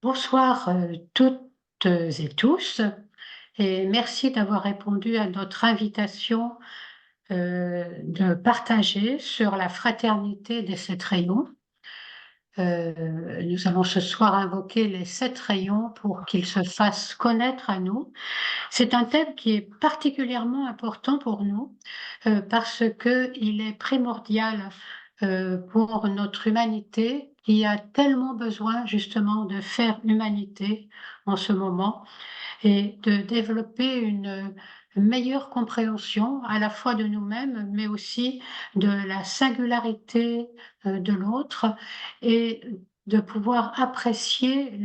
Bonsoir toutes et tous et merci d'avoir répondu à notre invitation de partager sur la fraternité des 7 rayons. Nous allons ce soir invoquer les 7 rayons pour qu'ils se fassent connaître à nous. C'est un thème qui est particulièrement important pour nous parce qu'il est primordial pour notre humanité qui a tellement besoin justement de faire humanité en ce moment et de développer une meilleure compréhension à la fois de nous-mêmes, mais aussi de la singularité de l'autre et de pouvoir apprécier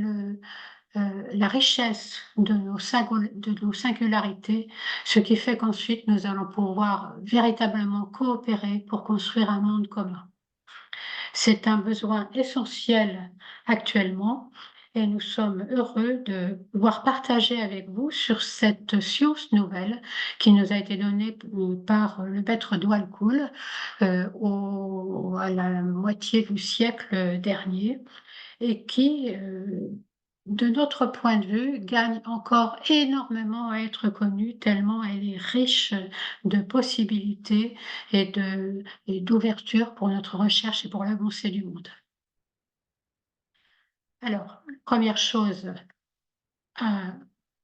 la richesse de nos singularités, ce qui fait qu'ensuite nous allons pouvoir véritablement coopérer pour construire un monde commun. C'est un besoin essentiel actuellement et nous sommes heureux de pouvoir partager avec vous sur cette science nouvelle qui nous a été donnée par le maître Dwalkul à la moitié du siècle dernier et qui, de notre point de vue, gagne encore énormément à être connue tellement elle est riche de possibilités et d'ouverture pour notre recherche et pour l'avancée du monde. Alors, première chose à,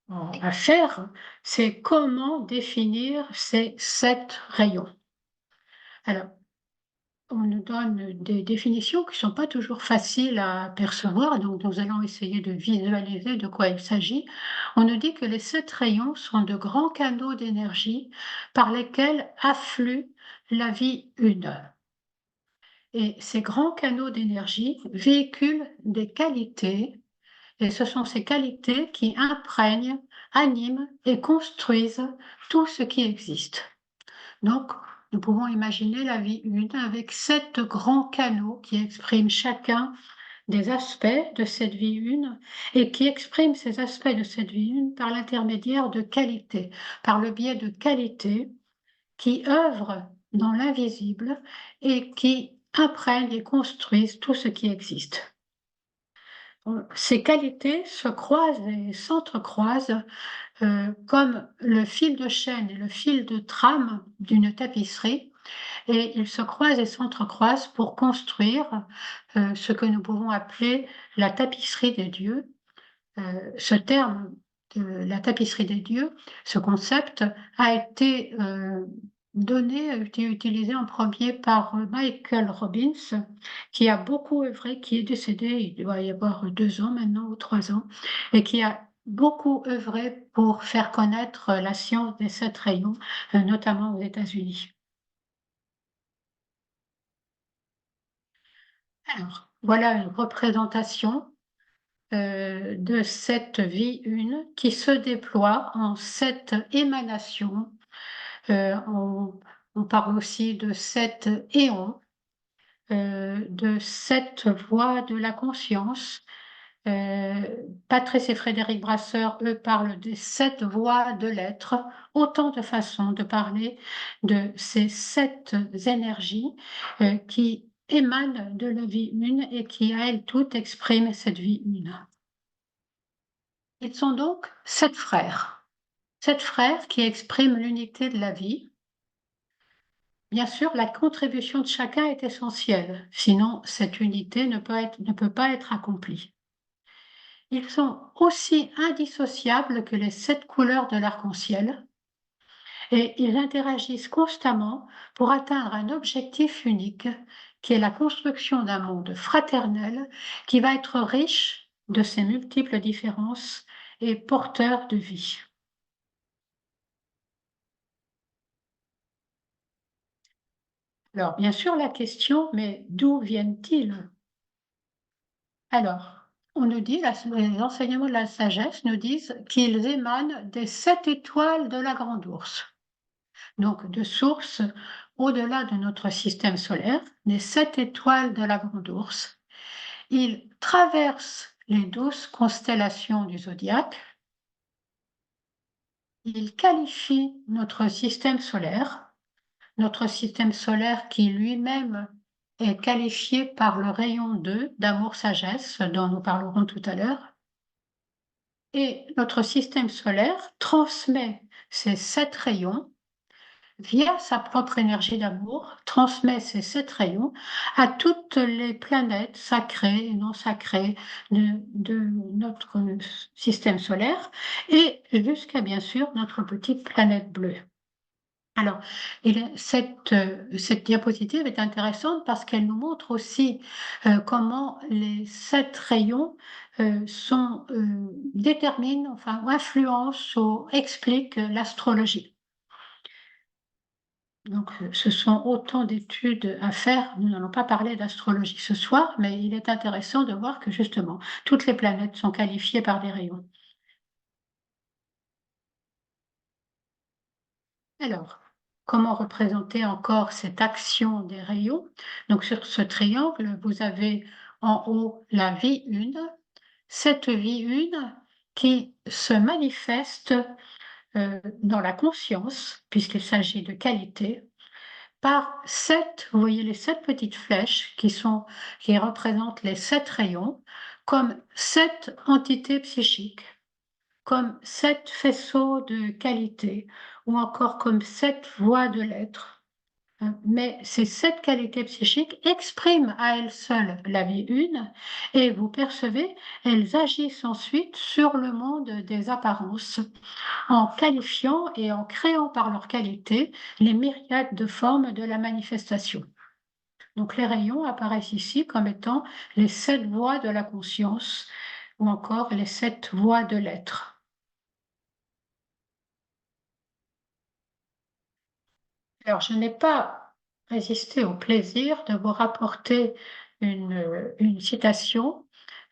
à faire, c'est comment définir ces 7 rayons. Alors, on nous donne des définitions qui ne sont pas toujours faciles à percevoir, donc nous allons essayer de visualiser de quoi il s'agit. On nous dit que les 7 rayons sont de grands canaux d'énergie par lesquels afflue la vie une. Et ces grands canaux d'énergie véhiculent des qualités, et ce sont ces qualités qui imprègnent, animent et construisent tout ce qui existe. Donc, nous pouvons imaginer la vie une avec 7 grands canaux qui expriment chacun des aspects de cette vie une et qui expriment ces aspects de cette vie une par l'intermédiaire de qualités, par le biais de qualités qui œuvrent dans l'invisible et qui imprègnent et construisent tout ce qui existe. Ces qualités se croisent et s'entrecroisent comme le fil de chaîne et le fil de trame d'une tapisserie, et ils se croisent et s'entrecroisent pour construire ce que nous pouvons appeler la tapisserie des dieux. Ce terme de la tapisserie des dieux, ce concept a été été utilisé en premier par Michael Robbins, qui a beaucoup œuvré, qui est décédé, il doit y avoir 2 ans maintenant ou 3 ans, et qui a beaucoup œuvré pour faire connaître la science des 7 rayons, notamment aux États-Unis. Alors, voilà une représentation de cette vie une qui se déploie en 7 émanations. On parle aussi de 7 éons, de 7 voies de la conscience. Patrice et Frédéric Brasseur, eux, parlent des 7 voies de l'être, autant de façons de parler de ces 7 énergies qui émanent de la vie une et qui, à elles toutes, expriment cette vie une. Ils sont donc 7 frères. 7 frères qui expriment l'unité de la vie. Bien sûr, la contribution de chacun est essentielle, sinon cette unité ne peut pas être accomplie. Ils sont aussi indissociables que les 7 couleurs de l'arc-en-ciel et ils interagissent constamment pour atteindre un objectif unique qui est la construction d'un monde fraternel qui va être riche de ses multiples différences et porteur de vie. Alors, bien sûr, la question, mais d'où viennent-ils? Alors, on nous dit, les enseignements de la sagesse nous disent qu'ils émanent des 7 étoiles de la Grande Ourse, donc de sources au-delà de notre système solaire, des 7 étoiles de la Grande Ourse. Ils traversent les 12 constellations du zodiaque, ils qualifient notre système solaire qui lui-même est qualifié par le rayon 2 d'amour-sagesse dont nous parlerons tout à l'heure. Et notre système solaire transmet ces 7 rayons via sa propre énergie d'amour, transmet ces 7 rayons à toutes les planètes sacrées et non sacrées de notre système solaire et jusqu'à bien sûr notre petite planète bleue. Alors, cette diapositive est intéressante parce qu'elle nous montre aussi comment les 7 rayons déterminent, enfin, influencent ou expliquent l'astrologie. Donc, ce sont autant d'études à faire. Nous n'allons pas parler d'astrologie ce soir, mais il est intéressant de voir que justement, toutes les planètes sont qualifiées par des rayons. Alors, comment représenter encore cette action des rayons? Donc, sur ce triangle, vous avez en haut la vie 1, cette vie 1 qui se manifeste dans la conscience, puisqu'il s'agit de qualité, par 7, vous voyez les 7 petites flèches qui représentent les 7 rayons, comme 7 entités psychiques, comme 7 faisceaux de qualité, ou encore comme 7 voies de l'être. Mais ces 7 qualités psychiques expriment à elles seules la vie 1, et vous percevez, elles agissent ensuite sur le monde des apparences, en qualifiant et en créant par leur qualité les myriades de formes de la manifestation. Donc les rayons apparaissent ici comme étant les 7 voies de la conscience ou encore les 7 voies de l'être. Alors je n'ai pas résisté au plaisir de vous rapporter une citation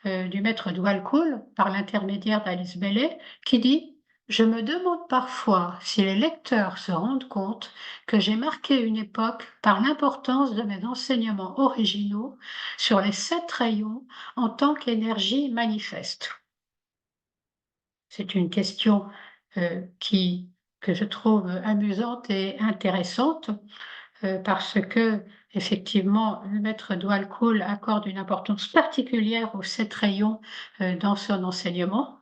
du maître Dwalcool par l'intermédiaire d'Alice Bailey qui dit: «Je me demande parfois si les lecteurs se rendent compte que j'ai marqué une époque par l'importance de mes enseignements originaux sur les 7 rayons en tant qu'énergie manifeste.» C'est une question que je trouve amusante et intéressante parce que effectivement, le maître Dwalcool accorde une importance particulière aux 7 rayons dans son enseignement.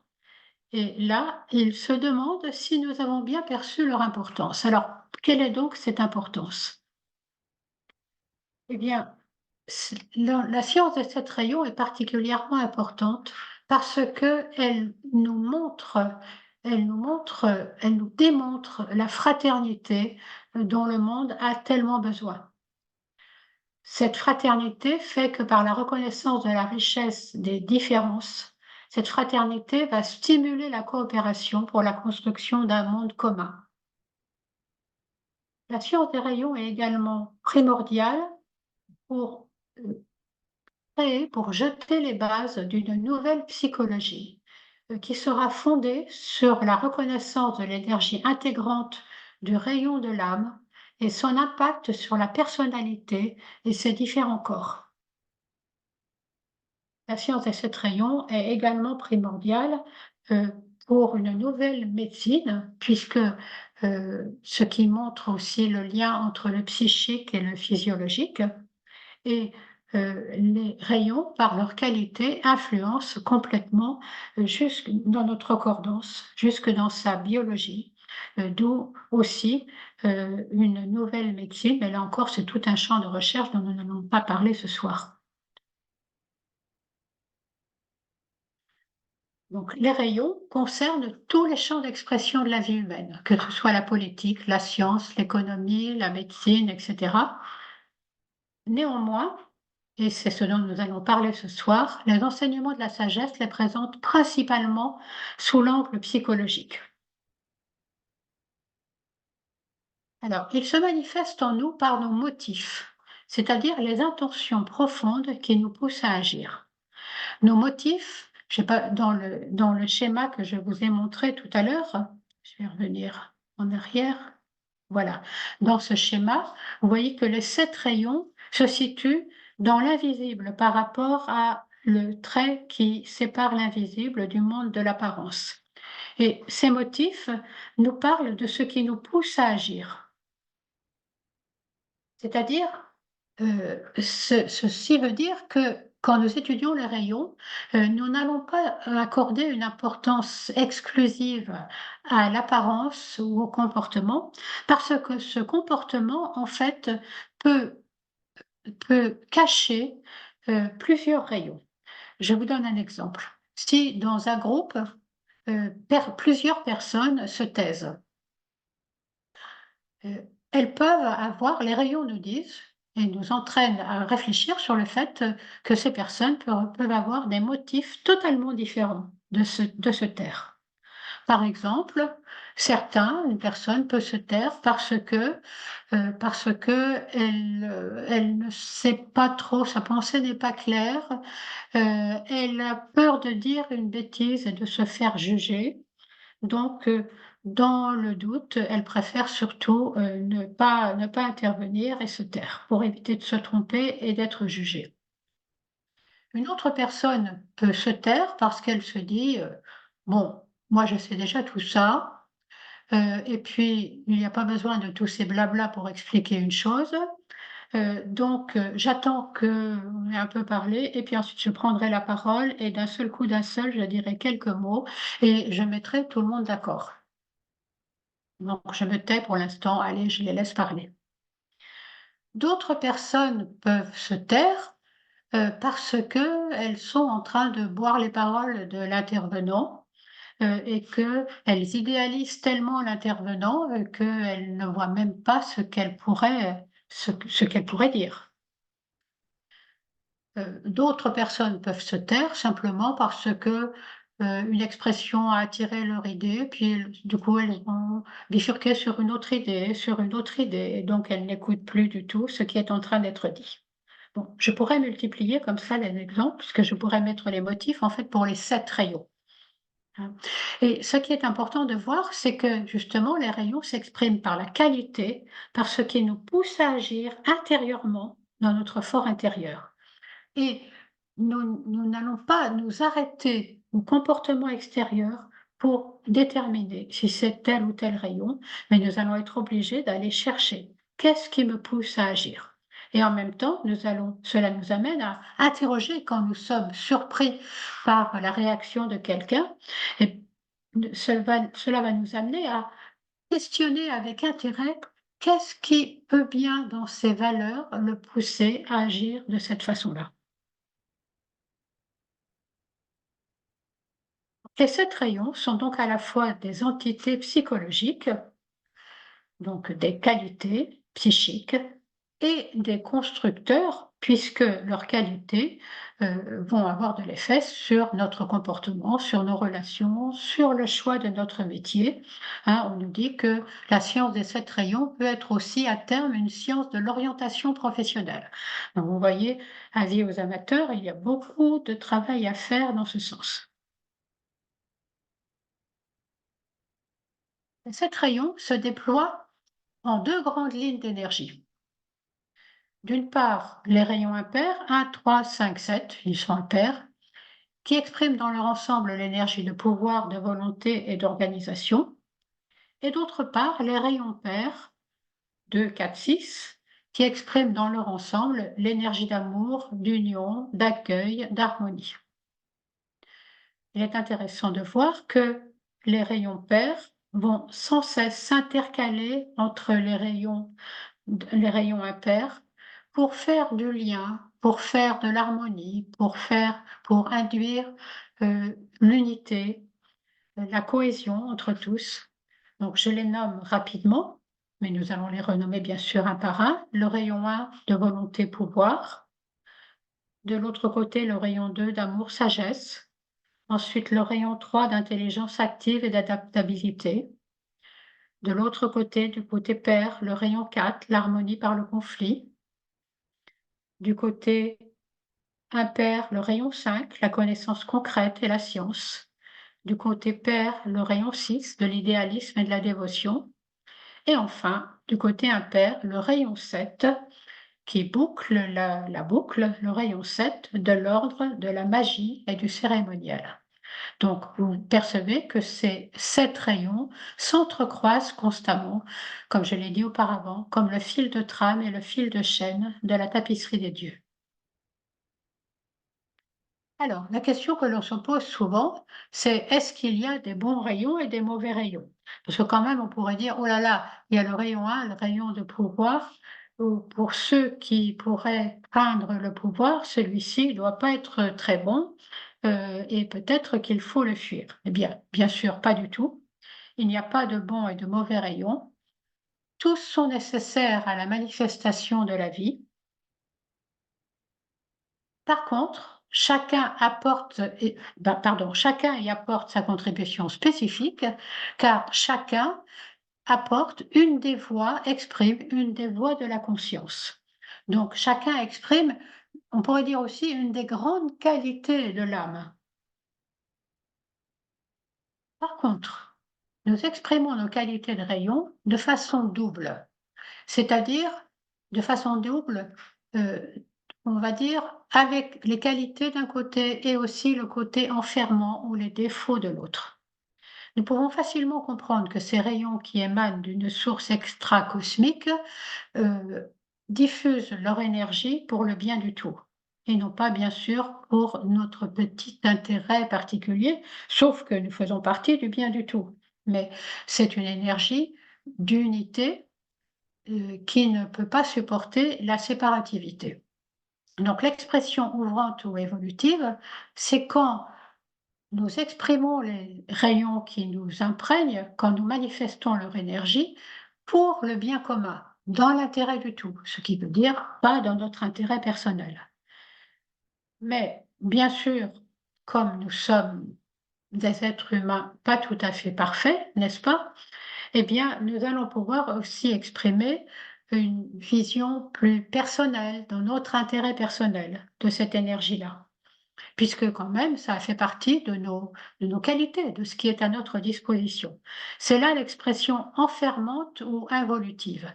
Et là, il se demande si nous avons bien perçu leur importance. Alors, quelle est donc cette importance? Eh bien, la science des 7 rayons est particulièrement importante parce qu'elle nous montre, elle nous démontre la fraternité dont le monde a tellement besoin. Cette fraternité fait que par la reconnaissance de la richesse des différences, cette fraternité va stimuler la coopération pour la construction d'un monde commun. La science des rayons est également primordiale pour pour jeter les bases d'une nouvelle psychologie qui sera fondée sur la reconnaissance de l'énergie intégrante du rayon de l'âme et son impact sur la personnalité et ses différents corps. La science des 7 rayons est également primordiale euh, pour une nouvelle médecine, puisque ce qui montre aussi le lien entre le psychique et le physiologique. Et les rayons, par leur qualité, influencent complètement jusque dans notre accordance, jusque dans sa biologie, d'où aussi une nouvelle médecine. Mais là encore, c'est tout un champ de recherche dont nous n'allons pas parler ce soir. Donc, les rayons concernent tous les champs d'expression de la vie humaine, que ce soit la politique, la science, l'économie, la médecine, etc. Néanmoins, et c'est ce dont nous allons parler ce soir, les enseignements de la sagesse les présentent principalement sous l'angle psychologique. Alors, ils se manifestent en nous par nos motifs, c'est-à-dire les intentions profondes qui nous poussent à agir. Nos motifs, je sais pas, dans le schéma que je vous ai montré tout à l'heure, je vais revenir en arrière. Voilà. Dans ce schéma, vous voyez que les 7 rayons se situent dans l'invisible par rapport à le trait qui sépare l'invisible du monde de l'apparence. Et ces motifs nous parlent de ce qui nous pousse à agir. C'est-à-dire, ceci veut dire que quand nous étudions les rayons, nous n'allons pas accorder une importance exclusive à l'apparence ou au comportement, parce que ce comportement, en fait, peut cacher, plusieurs rayons. Je vous donne un exemple. Si dans un groupe, plusieurs personnes se taisent, elles peuvent avoir les rayons nous disent et nous entraînent à réfléchir sur le fait, que ces personnes peuvent avoir des motifs totalement différents de se taire. Par exemple, une personne peut se taire parce qu'elle, elle ne sait pas trop, sa pensée n'est pas claire, elle a peur de dire une bêtise et de se faire juger. Donc, dans le doute, elle préfère surtout, ne pas intervenir et se taire pour éviter de se tromper et d'être jugée. Une autre personne peut se taire parce qu'elle se dit, «Bon, moi je sais déjà tout ça, et puis il n'y a pas besoin de tous ces blablas pour expliquer une chose, donc j'attends qu'on ait un peu parlé et puis ensuite je prendrai la parole et d'un seul coup, d'un seul, je dirai quelques mots et je mettrai tout le monde d'accord. Donc je me tais pour l'instant, allez, je les laisse parler». D'autres personnes peuvent se taire, parce qu'elles sont en train de boire les paroles de l'intervenant, et qu'elles idéalisent tellement l'intervenant, qu'elles ne voient même pas ce qu'elle pourrait dire. D'autres personnes peuvent se taire simplement parce que, une expression a attiré leur idée, puis du coup, elles vont bifurquer sur une autre idée, sur une autre idée, et donc elles n'écoutent plus du tout ce qui est en train d'être dit. Bon, je pourrais multiplier comme ça les exemples, puisque je pourrais mettre les motifs, en fait, pour les 7 rayons, hein. Et ce qui est important de voir, c'est que justement, les rayons s'expriment par la qualité, par ce qui nous pousse à agir intérieurement dans notre fort intérieur. Et nous n'allons pas nous arrêter au comportement extérieur pour déterminer si c'est tel ou tel rayon, mais nous allons être obligés d'aller chercher qu'est-ce qui me pousse à agir. Et en même temps, cela nous amène à interroger quand nous sommes surpris par la réaction de quelqu'un, et cela va nous amener à questionner avec intérêt qu'est-ce qui peut bien dans ses valeurs le pousser à agir de cette façon-là. Les 7 rayons sont donc à la fois des entités psychologiques, donc des qualités psychiques, et des constructeurs, puisque leurs qualités vont avoir de l'effet sur notre comportement, sur nos relations, sur le choix de notre métier, hein. On nous dit que la science des 7 rayons peut être aussi à terme une science de l'orientation professionnelle. Donc vous voyez, avis aux amateurs, il y a beaucoup de travail à faire dans ce sens. Les 7 rayons se déploient en 2 grandes lignes d'énergie. D'une part, les rayons impairs, 1, 3, 5, 7, ils sont impairs, qui expriment dans leur ensemble l'énergie de pouvoir, de volonté et d'organisation. Et d'autre part, les rayons pairs, 2, 4, 6, qui expriment dans leur ensemble l'énergie d'amour, d'union, d'accueil, d'harmonie. Il est intéressant de voir que les rayons pairs vont sans cesse s'intercaler entre les rayons impairs pour faire du lien, pour faire de l'harmonie, pour induire l'unité, la cohésion entre tous. Donc je les nomme rapidement, mais nous allons les renommer bien sûr un par un. Le rayon 1 de volonté pouvoir, de l'autre côté le rayon 2 d'amour sagesse, ensuite le rayon 3 d'intelligence active et d'adaptabilité. De l'autre côté, du côté pair, le rayon 4, l'harmonie par le conflit. Du côté impair, le rayon 5, la connaissance concrète et la science. Du côté pair, le rayon 6, de l'idéalisme et de la dévotion. Et enfin, du côté impair, le rayon 7, qui boucle la boucle, le rayon 7 de l'ordre de la magie et du cérémoniel. Donc, vous percevez que ces 7 rayons s'entrecroisent constamment, comme je l'ai dit auparavant, comme le fil de trame et le fil de chaîne de la tapisserie des dieux. Alors, la question que l'on se pose souvent, c'est est-ce qu'il y a des bons rayons et des mauvais rayons? Parce que quand même, on pourrait dire, oh là là, il y a le rayon 1, le rayon de pouvoir, ou pour ceux qui pourraient craindre le pouvoir, celui-ci ne doit pas être très bon, et peut-être qu'il faut le fuir. Eh bien, bien sûr, pas du tout. Il n'y a pas de bons et de mauvais rayons. Tous sont nécessaires à la manifestation de la vie. Par contre, chacun y apporte sa contribution spécifique, car chacun exprime une des voix de la conscience. Donc chacun exprime, on pourrait dire aussi, une des grandes qualités de l'âme. Par contre, nous exprimons nos qualités de rayon de façon double, c'est-à-dire de façon double, heu, on va dire, avec les qualités d'un côté et aussi le côté enfermant ou les défauts de l'autre. Nous pouvons facilement comprendre que ces rayons qui émanent d'une source extra-cosmique, heu, diffusent leur énergie pour le bien du tout et non pas bien sûr pour notre petit intérêt particulier, sauf que nous faisons partie du bien du tout. Mais c'est une énergie d'unité, qui ne peut pas supporter la séparativité. Donc l'expression ouvrante ou évolutive, c'est quand nous exprimons les rayons qui nous imprègnent, quand nous manifestons leur énergie pour le bien commun, dans l'intérêt du tout, ce qui veut dire pas dans notre intérêt personnel. Mais bien sûr, comme nous sommes des êtres humains pas tout à fait parfaits, n'est-ce pas? Eh bien, nous allons pouvoir aussi exprimer une vision plus personnelle, dans notre intérêt personnel de cette énergie-là. Puisque quand même, ça fait partie de nos qualités, de ce qui est à notre disposition. C'est là l'expression enfermante ou involutive.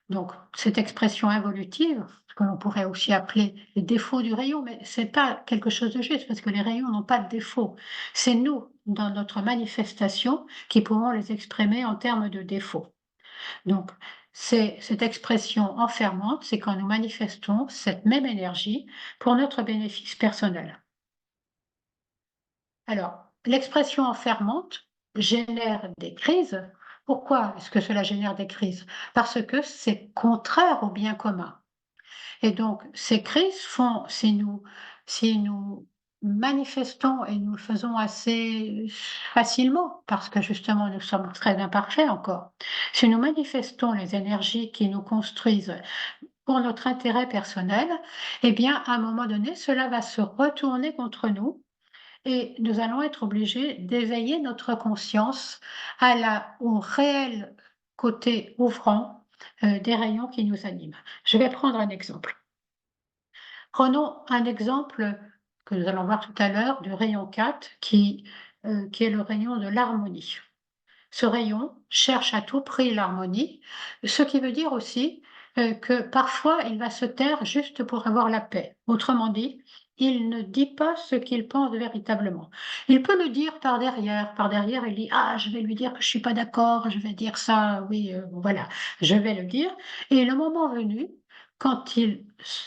Donc, cette expression involutive, que l'on pourrait aussi appeler les défauts du rayon, mais c'est pas quelque chose de juste, parce que les rayons n'ont pas de défauts. C'est nous, dans notre manifestation, qui pouvons les exprimer en termes de défauts. Donc, c'est cette expression enfermante, c'est quand nous manifestons cette même énergie pour notre bénéfice personnel. Alors, l'expression enfermante génère des crises. Pourquoi est-ce que cela génère des crises? Parce que c'est contraire au bien commun. Et donc, ces crises font, si nous manifestons et nous le faisons assez facilement, parce que justement nous sommes très imparfaits encore, si nous manifestons les énergies qui nous construisent pour notre intérêt personnel, eh bien, à un moment donné, cela va se retourner contre nous et nous allons être obligés d'éveiller notre conscience au réel côté ouvrant des rayons qui nous animent. Je vais prendre un exemple. Prenons un exemple que nous allons voir tout à l'heure du rayon 4 qui est le rayon de l'harmonie. Ce rayon cherche à tout prix l'harmonie, ce qui veut dire aussi que parfois il va se taire juste pour avoir la paix. Autrement dit, il ne dit pas ce qu'il pense véritablement. Il peut le dire par derrière il dit: «Ah, je vais lui dire que je suis pas d'accord, je vais dire ça, oui, voilà, je vais le dire» et le moment venu, quand il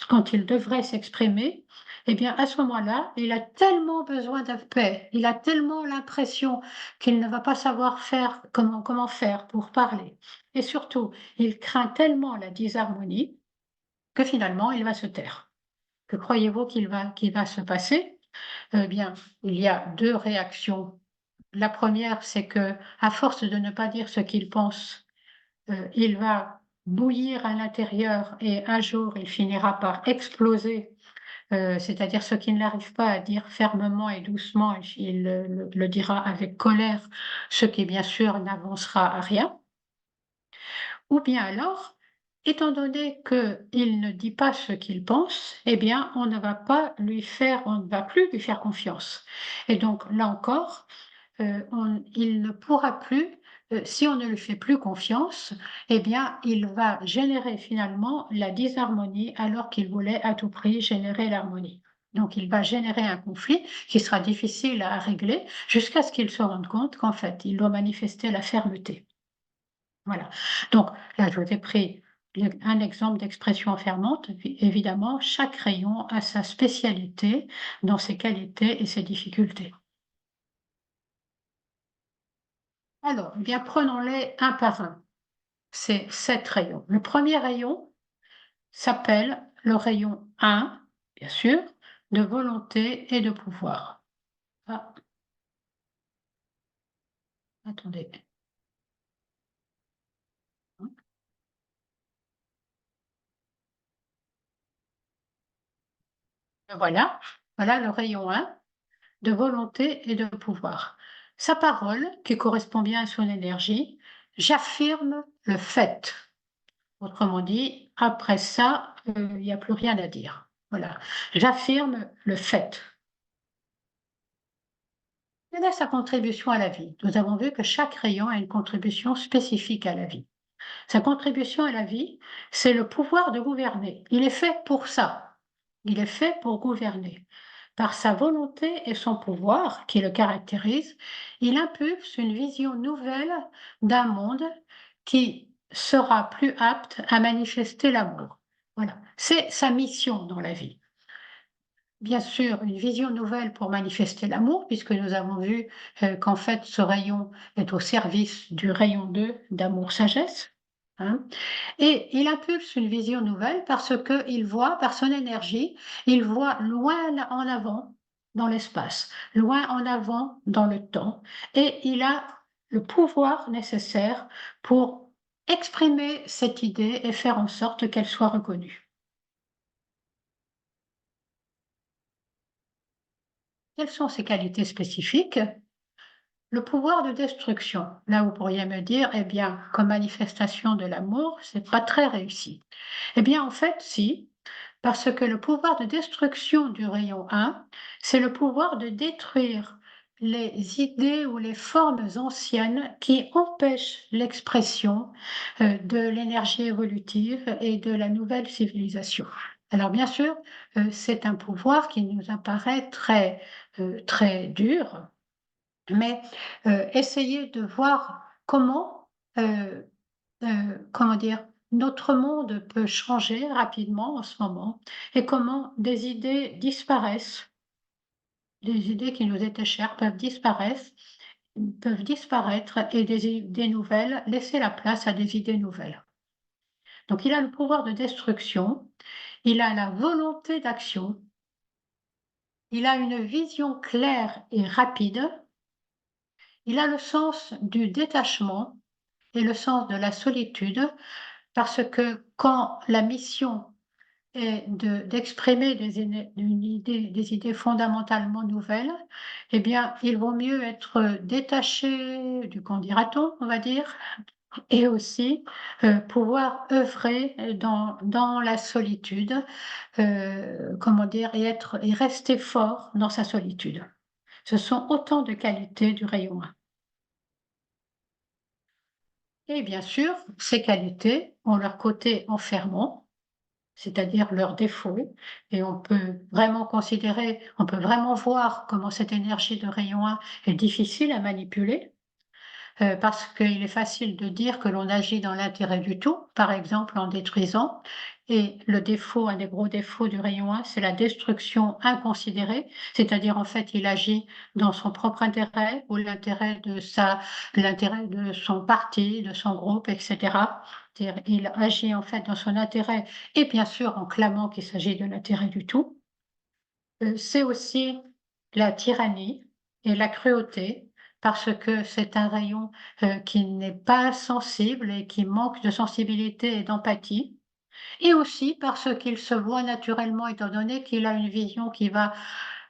quand il devrait s'exprimer, eh bien à ce moment-là, il a tellement besoin de paix, il a tellement l'impression qu'il ne va pas savoir faire comment faire pour parler et surtout, il craint tellement la disharmonie que finalement il va se taire. Que croyez-vous qu'il va se passer? Eh bien, il y a 2 réactions. La première, c'est que à force de ne pas dire ce qu'il pense, il va bouillir à l'intérieur et un jour il finira par exploser, c'est-à-dire ce qu'il n'arrive pas à dire fermement et doucement, il le dira avec colère, ce qui bien sûr n'avancera à rien. Ou bien alors, étant donné qu'il ne dit pas ce qu'il pense, eh bien, on ne va plus lui faire confiance. Et donc, là encore, il ne pourra plus, si on ne lui fait plus confiance, eh bien, il va générer finalement la disharmonie alors qu'il voulait à tout prix générer l'harmonie. Donc, il va générer un conflit qui sera difficile à régler jusqu'à ce qu'il se rende compte qu'en fait, il doit manifester la fermeté. Voilà. Donc là, je vous ai pris un exemple d'expression enfermante, évidemment, chaque rayon a sa spécialité dans ses qualités et ses difficultés. Alors, eh bien, prenons-les un par un. C'est 7 rayons. Le premier rayon s'appelle le rayon 1, bien sûr, de volonté et de pouvoir. Ah, attendez. Voilà, voilà le rayon 1 de volonté et de pouvoir. Sa parole, qui correspond bien à son énergie, j'affirme le fait. Autrement dit, après ça, il n'y a plus rien à dire. Voilà, j'affirme le fait. Quelle est sa contribution à la vie? Nous avons vu que chaque rayon a une contribution spécifique à la vie. Sa contribution à la vie, c'est le pouvoir de gouverner. Il est fait pour ça. Il est fait pour gouverner. Par sa volonté et son pouvoir qui le caractérise, il impulse une vision nouvelle d'un monde qui sera plus apte à manifester l'amour. Voilà, c'est sa mission dans la vie. Bien sûr, une vision nouvelle pour manifester l'amour, puisque nous avons vu qu'en fait, ce rayon est au service du rayon 2 d'amour-sagesse. Hein. Et il impulse une vision nouvelle parce qu'il voit, par son énergie, il voit loin en avant dans l'espace, loin en avant dans le temps, et il a le pouvoir nécessaire pour exprimer cette idée et faire en sorte qu'elle soit reconnue. Quelles sont ses qualités spécifiques? Le pouvoir de destruction. Là, vous pourriez me dire, eh bien, comme manifestation de l'amour, c'est pas très réussi. Eh bien, en fait, si, parce que le pouvoir de destruction du rayon 1, c'est le pouvoir de détruire les idées ou les formes anciennes qui empêchent l'expression de l'énergie évolutive et de la nouvelle civilisation. Alors bien sûr, c'est un pouvoir qui nous apparaît très dur, mais essayez de voir comment dire? Notre monde peut changer rapidement en ce moment et comment des idées disparaissent, des idées qui nous étaient chères peuvent disparaître et des idées nouvelles laisser la place à des idées nouvelles. Donc il a le pouvoir de destruction, il a la volonté d'action, il a une vision claire et rapide, il a le sens du détachement et le sens de la solitude, parce que quand la mission est d'exprimer des idées fondamentalement nouvelles, eh bien, il vaut mieux être détaché du qu'en dira-t-on, on va dire, et aussi pouvoir œuvrer dans la solitude, comment dire, et rester fort dans sa solitude. Ce sont autant de qualités du rayon 1. Et bien sûr, ces qualités ont leur côté enfermant, c'est-à-dire leurs défauts, et on peut vraiment voir comment cette énergie de rayon 1 est difficile à manipuler, parce qu'il est facile de dire que l'on agit dans l'intérêt du tout, par exemple en détruisant. Et le défaut, un des gros défauts du rayon 1, c'est la destruction inconsidérée, c'est-à-dire en fait il agit dans son propre intérêt ou l'intérêt de son parti, de son groupe, etc. C'est-à-dire, il agit en fait dans son intérêt et bien sûr en clamant qu'il s'agit de l'intérêt du tout. C'est aussi la tyrannie et la cruauté, parce que c'est un rayon qui n'est pas sensible et qui manque de sensibilité et d'empathie, et aussi parce qu'il se voit naturellement, étant donné qu'il a une vision qui va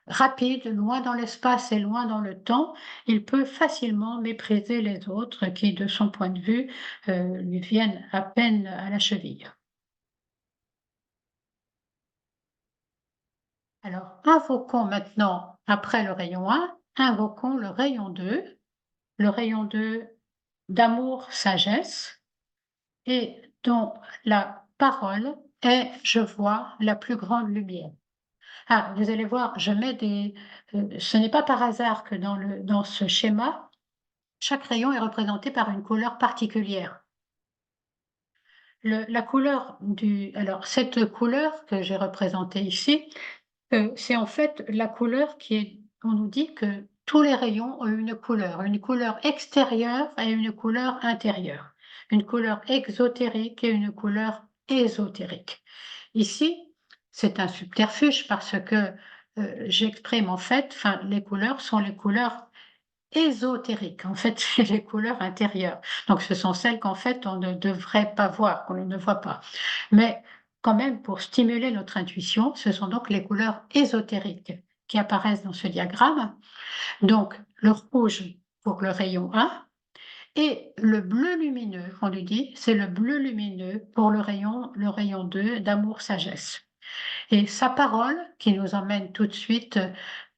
rapide, loin dans l'espace et loin dans le temps, il peut facilement mépriser les autres qui, de son point de vue, lui viennent à peine à la cheville. Alors, invoquons maintenant, après le rayon 1, invoquons le rayon 2 d'amour, sagesse, et dont la parole est, je vois, la plus grande lumière. Ah, vous allez voir, ce n'est pas par hasard que dans ce schéma, chaque rayon est représenté par une couleur particulière. La couleur alors cette couleur que j'ai représentée ici, c'est en fait la couleur qui est on nous dit que tous les rayons ont une couleur extérieure et une couleur intérieure, une couleur exotérique et une couleur ésotérique. Ici, c'est un subterfuge parce que, j'exprime en fait enfin les couleurs sont les couleurs ésotériques. En fait, c'est les couleurs intérieures. Donc ce sont celles qu'en fait on ne devrait pas voir, qu'on ne voit pas. Mais quand même pour stimuler notre intuition, ce sont donc les couleurs ésotériques qui apparaissent dans ce diagramme. Donc le rouge pour le rayon 1 et le bleu lumineux, on lui dit, c'est le bleu lumineux pour le rayon 2 d'amour-sagesse. Et sa parole, qui nous emmène tout de suite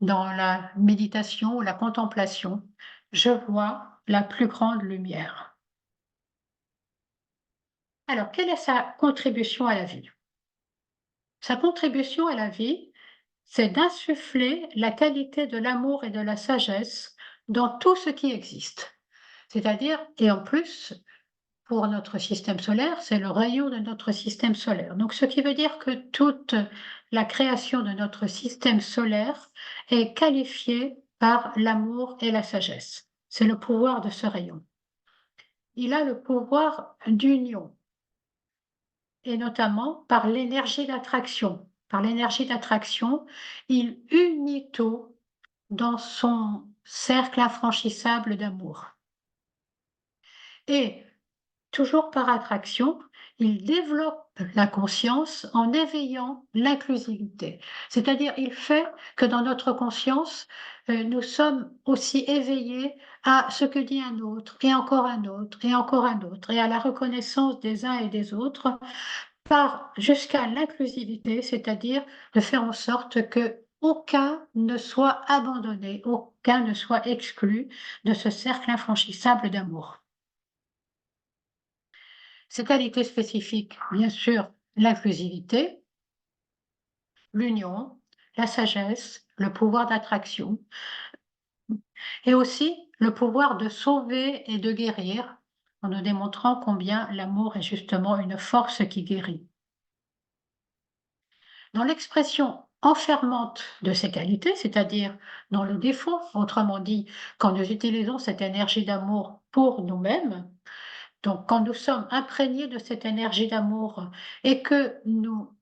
dans la méditation ou la contemplation, je vois la plus grande lumière. Alors, quelle est sa contribution à la vie? Sa contribution à la vie, c'est d'insuffler la qualité de l'amour et de la sagesse dans tout ce qui existe. C'est-à-dire, et en plus, pour notre système solaire, c'est le rayon de notre système solaire. Donc, ce qui veut dire que toute la création de notre système solaire est qualifiée par l'amour et la sagesse. C'est le pouvoir de ce rayon. Il a le pouvoir d'union, et notamment par l'énergie d'attraction. Par l'énergie d'attraction, il unit tout dans son cercle infranchissable d'amour. Et toujours par attraction, il développe la conscience en éveillant l'inclusivité. C'est-à-dire, il fait que dans notre conscience, nous sommes aussi éveillés à ce que dit un autre, et encore un autre, et encore un autre, et à la reconnaissance des uns et des autres, par jusqu'à l'inclusivité, c'est-à-dire de faire en sorte que aucun ne soit abandonné, aucun ne soit exclu de ce cercle infranchissable d'amour. Ces qualités spécifiques, bien sûr, l'inclusivité, l'union, la sagesse, le pouvoir d'attraction et aussi le pouvoir de sauver et de guérir en nous démontrant combien l'amour est justement une force qui guérit. Dans l'expression enfermante de ces qualités, c'est-à-dire dans le défaut, autrement dit, quand nous utilisons cette énergie d'amour pour nous-mêmes, donc, quand nous sommes imprégnés de cette énergie d'amour et que nous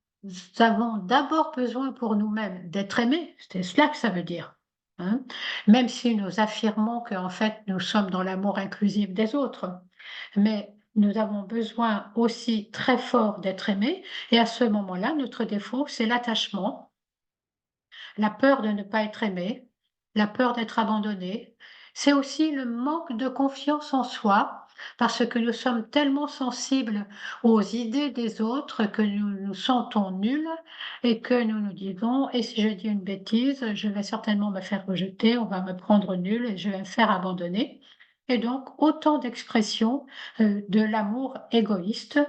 avons d'abord besoin pour nous-mêmes d'être aimés, c'est cela que ça veut dire, hein. Même si nous affirmons qu'en fait nous sommes dans l'amour inclusif des autres, mais nous avons besoin aussi très fort d'être aimés et à ce moment-là, notre défaut, c'est l'attachement, la peur de ne pas être aimé, la peur d'être abandonné. C'est aussi le manque de confiance en soi, parce que nous sommes tellement sensibles aux idées des autres que nous nous sentons nuls et que nous nous disons: «Et si je dis une bêtise, je vais certainement me faire rejeter, on va me prendre nul et je vais me faire abandonner» et donc autant d'expressions, de l'amour égoïste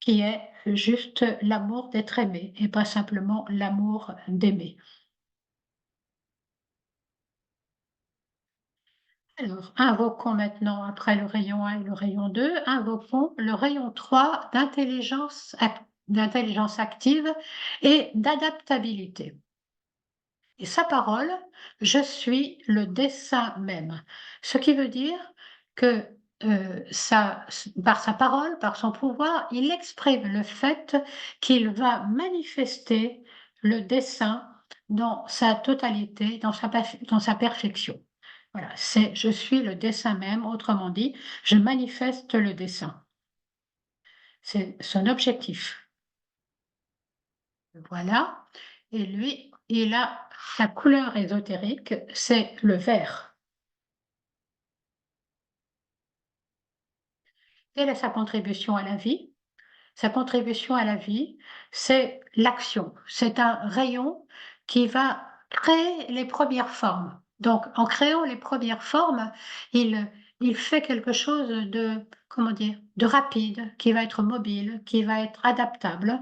qui est juste l'amour d'être aimé et pas simplement l'amour d'aimer. Alors, invoquons maintenant, après le rayon 1 et le rayon 2, invoquons le rayon 3 d'intelligence active et d'adaptabilité. Et sa parole, je suis le dessein même. Ce qui veut dire que par sa parole, par son pouvoir, il exprime le fait qu'il va manifester le dessein dans sa totalité, dans sa perfection. Voilà, c'est je suis le dessein même, autrement dit, je manifeste le dessein. C'est son objectif. Voilà. Et lui, il a sa couleur ésotérique, c'est le vert. Quelle est sa contribution à la vie? Sa contribution à la vie, c'est l'action. C'est un rayon qui va créer les premières formes. Donc, en créant les premières formes, il, il fait quelque chose de, comment dire, de rapide, qui va être mobile, qui va être adaptable.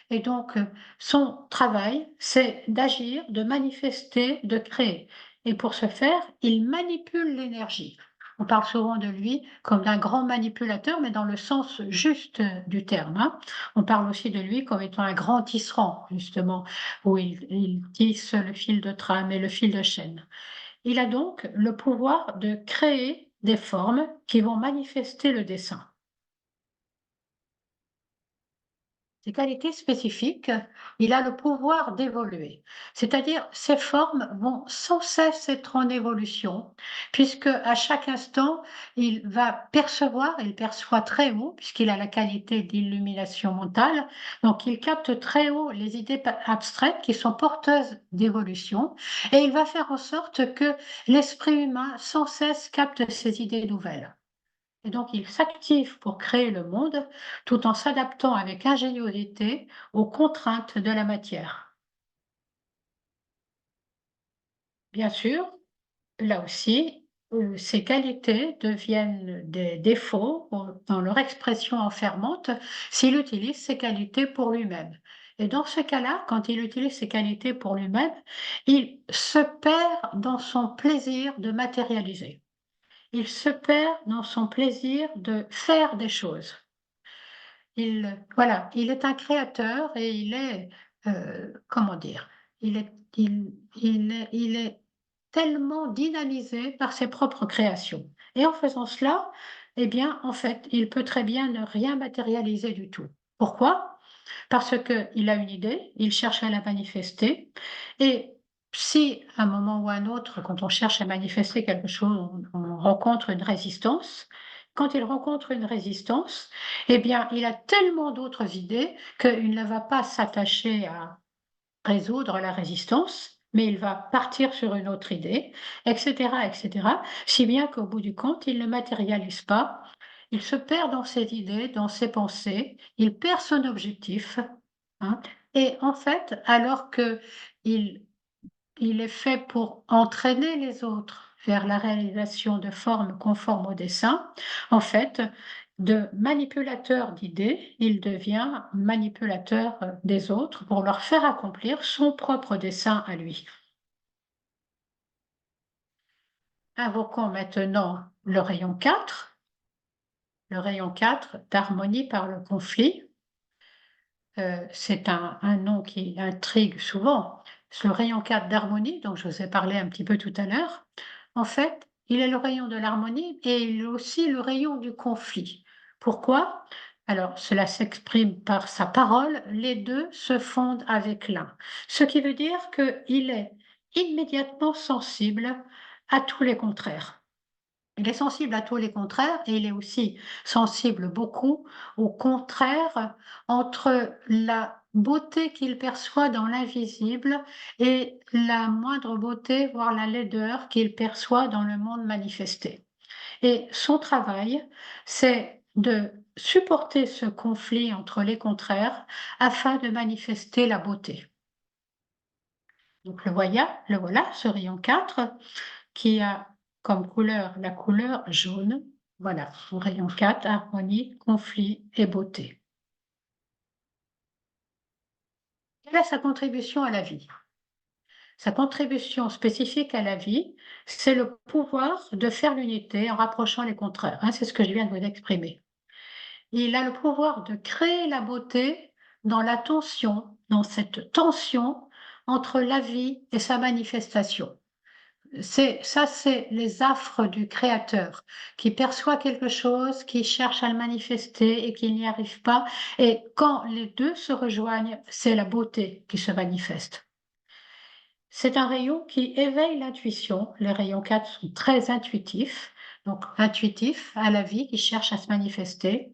Et donc, son travail, c'est d'agir, de manifester, de créer. Et pour ce faire, il manipule l'énergie. On parle souvent de lui comme d'un grand manipulateur, mais dans le sens juste du terme, hein. On parle aussi de lui comme étant un grand tisserand, justement, où il tisse le fil de trame et le fil de chaîne. Il a donc le pouvoir de créer des formes qui vont manifester le dessin. Ses qualités spécifiques, il a le pouvoir d'évoluer. C'est-à-dire, ces formes vont sans cesse être en évolution, puisque à chaque instant, il va percevoir, il perçoit très haut, puisqu'il a la qualité d'illumination mentale, donc il capte très haut les idées abstraites qui sont porteuses d'évolution, et il va faire en sorte que l'esprit humain sans cesse capte ces idées nouvelles. Et donc, il s'active pour créer le monde tout en s'adaptant avec ingéniosité aux contraintes de la matière. Bien sûr, là aussi, ces qualités deviennent des défauts dans leur expression enfermante s'il utilise ces qualités pour lui-même. Et dans ce cas-là, quand il utilise ces qualités pour lui-même, il se perd dans son plaisir de matérialiser. Il se perd dans son plaisir de faire des choses. Voilà, il est un créateur et il est, comment dire? Il est tellement dynamisé par ses propres créations et en faisant cela, eh bien, en fait, il peut très bien ne rien matérialiser du tout. Pourquoi? Parce qu'il a une idée, il cherche à la manifester et si à un moment ou à un autre, quand on cherche à manifester quelque chose, on rencontre une résistance, quand il rencontre une résistance, eh bien, il a tellement d'autres idées qu'il ne va pas s'attacher à résoudre la résistance, mais il va partir sur une autre idée, et cetera, si bien qu'au bout du compte, il ne matérialise pas. Il se perd dans ses idées, dans ses pensées, il perd son objectif, hein. Et en fait, alors que il est fait pour entraîner les autres vers la réalisation de formes conformes au dessin. En fait, de manipulateur d'idées, il devient manipulateur des autres pour leur faire accomplir son propre dessin à lui. Invoquons maintenant le rayon 4, le rayon 4 d'harmonie par le conflit. C'est un nom qui intrigue souvent. Ce rayon 4 d'harmonie, dont je vous ai parlé un petit peu tout à l'heure, en fait, il est le rayon de l'harmonie et il est aussi le rayon du conflit. Pourquoi? Alors, cela s'exprime par sa parole, les deux se fondent avec l'un. Ce qui veut dire qu'il est immédiatement sensible à tous les contraires. Il est sensible à tous les contraires et il est aussi sensible beaucoup aux contraires entre la beauté qu'il perçoit dans l'invisible et la moindre beauté, voire la laideur qu'il perçoit dans le monde manifesté. Et son travail, c'est de supporter ce conflit entre les contraires afin de manifester la beauté. Donc le voilà, ce rayon 4 qui a comme couleur la couleur jaune. Voilà, au rayon 4, harmonie, conflit et beauté. Quelle est sa contribution à la vie? Sa contribution spécifique à la vie, c'est le pouvoir de faire l'unité en rapprochant les contraires, hein, c'est ce que je viens de vous exprimer. Il a le pouvoir de créer la beauté dans la tension, dans cette tension entre la vie et sa manifestation. C'est les affres du créateur qui perçoit quelque chose, qui cherche à le manifester et qui n'y arrive pas. Et quand les deux se rejoignent, c'est la beauté qui se manifeste. C'est un rayon qui éveille l'intuition. Les rayons 4 sont très intuitifs, donc intuitifs à la vie, qui cherche à se manifester.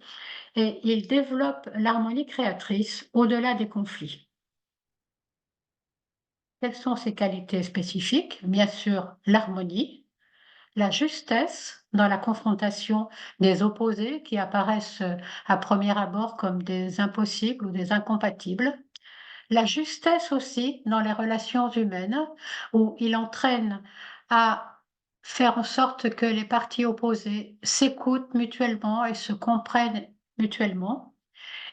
Et il développe l'harmonie créatrice au-delà des conflits. Quelles sont ses qualités spécifiques? Bien sûr, l'harmonie, la justesse dans la confrontation des opposés qui apparaissent à premier abord comme des impossibles ou des incompatibles. La justesse aussi dans les relations humaines où il entraîne à faire en sorte que les parties opposées s'écoutent mutuellement et se comprennent mutuellement.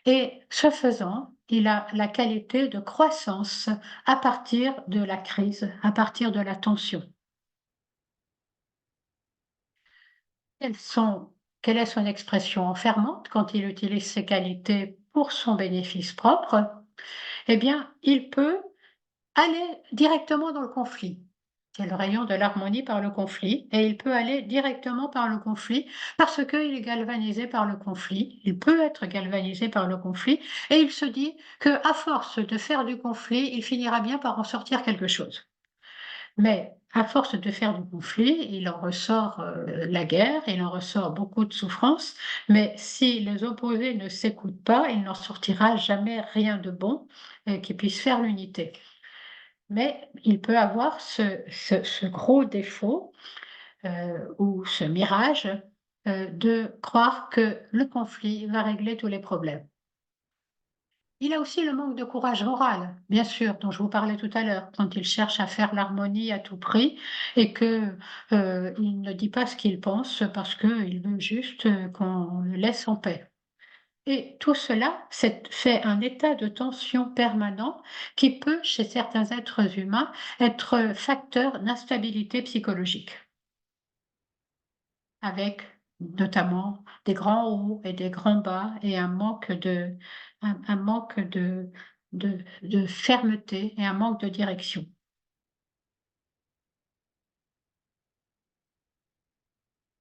Et ce faisant, il a la qualité de croissance à partir de la crise, à partir de la tension. quelle est son expression enfermante quand il utilise ses qualités pour son bénéfice propre, eh bien, il peut aller directement dans le conflit. C'est le rayon de l'harmonie par le conflit et il peut aller directement par le conflit parce qu'il est galvanisé par le conflit. Il peut être galvanisé par le conflit et il se dit qu'à force de faire du conflit, il finira bien par en sortir quelque chose. Mais à force de faire du conflit, il en ressort la guerre, il en ressort beaucoup de souffrances, mais si les opposés ne s'écoutent pas, il n'en sortira jamais rien de bon qui puisse faire l'unité. Mais il peut avoir ce gros défaut ou ce mirage de croire que le conflit va régler tous les problèmes. Il a aussi le manque de courage moral, bien sûr, dont je vous parlais tout à l'heure, quand il cherche à faire l'harmonie à tout prix et que, il ne dit pas ce qu'il pense parce qu'il veut juste, qu'on le laisse en paix. Et tout cela, fait un état de tension permanent qui peut, chez certains êtres humains, être facteur d'instabilité psychologique, avec notamment des grands hauts et des grands bas et un manque de fermeté et un manque de direction.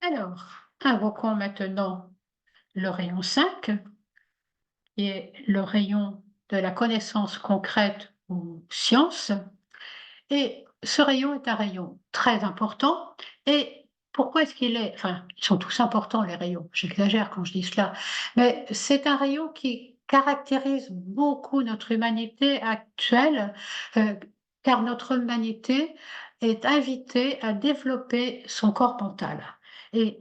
Alors, invoquons maintenant le rayon 5, qui est le rayon de la connaissance concrète ou science. Et ce rayon est un rayon très important. Et pourquoi est-ce qu'il est enfin, ils sont tous importants les rayons, j'exagère quand je dis cela, mais c'est un rayon qui caractérise beaucoup notre humanité actuelle, heu, car notre humanité est invitée à développer son corps mental. Et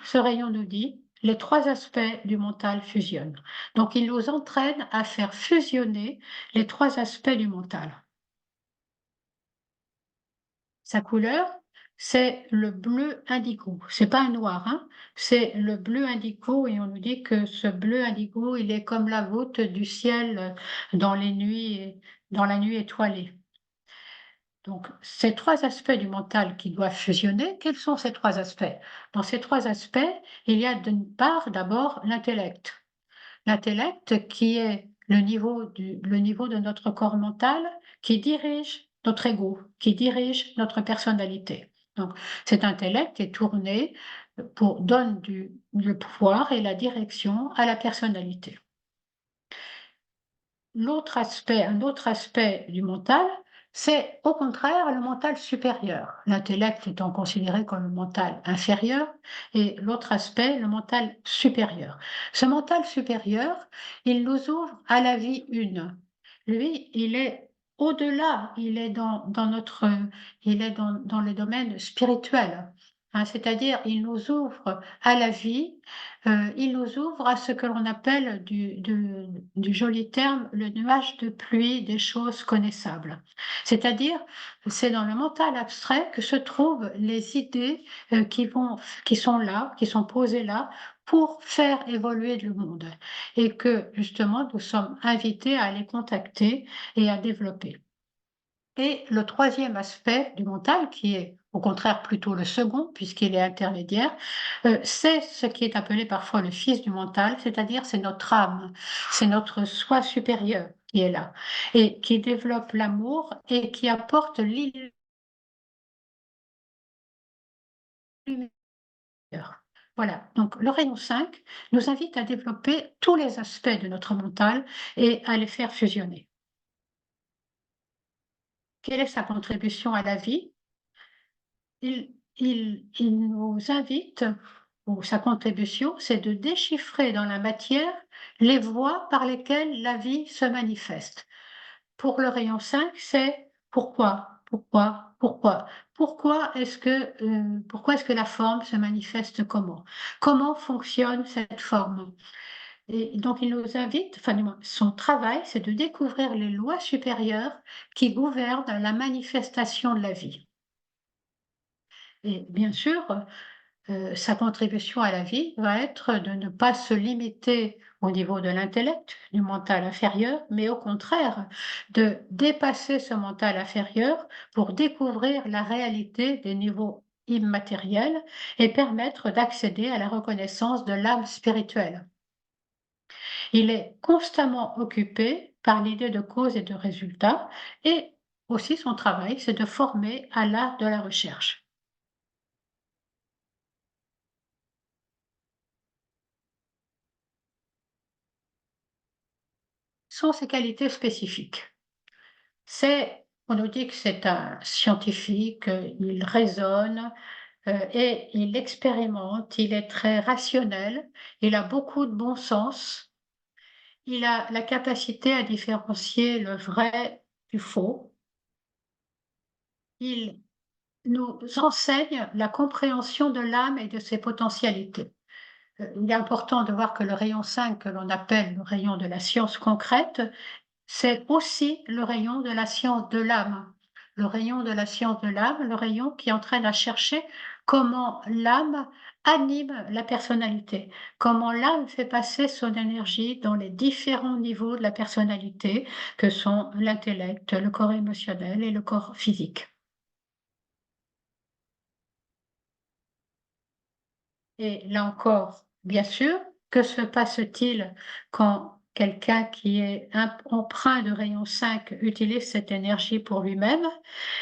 ce rayon nous dit: «Les 3 aspects du mental fusionnent». Donc il nous entraîne à faire fusionner les 3 aspects du mental. Sa couleur, c'est le bleu indigo. C'est pas un noir, hein, c'est le bleu indigo et on nous dit que ce bleu indigo, il est comme la voûte du ciel, dans la nuit étoilée. Donc ces 3 aspects du mental qui doivent fusionner, quels sont ces 3 aspects? Dans ces 3 aspects, il y a d'une part, d'abord, l'intellect. L'intellect qui est le niveau de notre corps mental qui dirige notre ego, qui dirige notre personnalité. Donc cet intellect est tourné donne le pouvoir et la direction à la personnalité. Un autre aspect du mental, c'est au contraire le mental supérieur. L'intellect étant considéré comme le mental inférieur et l'autre aspect, le mental supérieur. Ce mental supérieur, il nous ouvre à la vie une. Lui, il est au-delà, il est dans les domaines spirituels, hein, c'est-à-dire il nous ouvre à la vie, il nous ouvre à ce que l'on appelle du joli terme, le nuage de pluie des choses connaissables. C'est-à-dire, c'est dans le mental abstrait que se trouvent les idées, qui sont là, qui sont posées là, pour faire évoluer le monde et que justement nous sommes invités à les contacter et à développer. Et le troisième aspect du mental, qui est au contraire plutôt le second, puisqu'il est intermédiaire, c'est ce qui est appelé parfois le fils du mental, c'est-à-dire c'est notre âme, c'est notre soi supérieur qui est là et qui développe l'amour et qui apporte l'illumineur. Voilà, donc le rayon 5 nous invite à développer tous les aspects de notre mental et à les faire fusionner. Quelle est sa contribution à la vie? Il nous invite, ou sa contribution, c'est de déchiffrer dans la matière les voies par lesquelles la vie se manifeste. Pour le rayon 5, c'est pourquoi, pourquoi, pourquoi? Pourquoi est-ce que la forme se manifeste comment? Comment fonctionne cette forme? Et donc il nous invite, enfin du moins, son travail, c'est de découvrir les lois supérieures qui gouvernent la manifestation de la vie. Et bien sûr, sa contribution à la vie va être de ne pas se limiter au niveau de l'intellect, du mental inférieur, mais au contraire, de dépasser ce mental inférieur pour découvrir la réalité des niveaux immatériel et permettre d'accéder à la reconnaissance de l'âme spirituelle. Il est constamment occupé par l'idée de cause et de résultat et aussi son travail, c'est de former à l'art de la recherche. Sont ses qualités spécifiques. On nous dit que c'est un scientifique, il raisonne, et il expérimente, il est très rationnel, il a beaucoup de bon sens, il a la capacité à différencier le vrai du faux. Il nous enseigne la compréhension de l'âme et de ses potentialités. Il est important de voir que le rayon 5, que l'on appelle le rayon de la science concrète, c'est aussi le rayon de la science de l'âme. Le rayon de la science de l'âme, le rayon qui entraîne à chercher comment l'âme anime la personnalité, comment l'âme fait passer son énergie dans les différents niveaux de la personnalité que sont l'intellect, le corps émotionnel et le corps physique. Et là encore, bien sûr, que se passe-t-il quand quelqu'un qui est empreint de rayon 5 utilise cette énergie pour lui-même?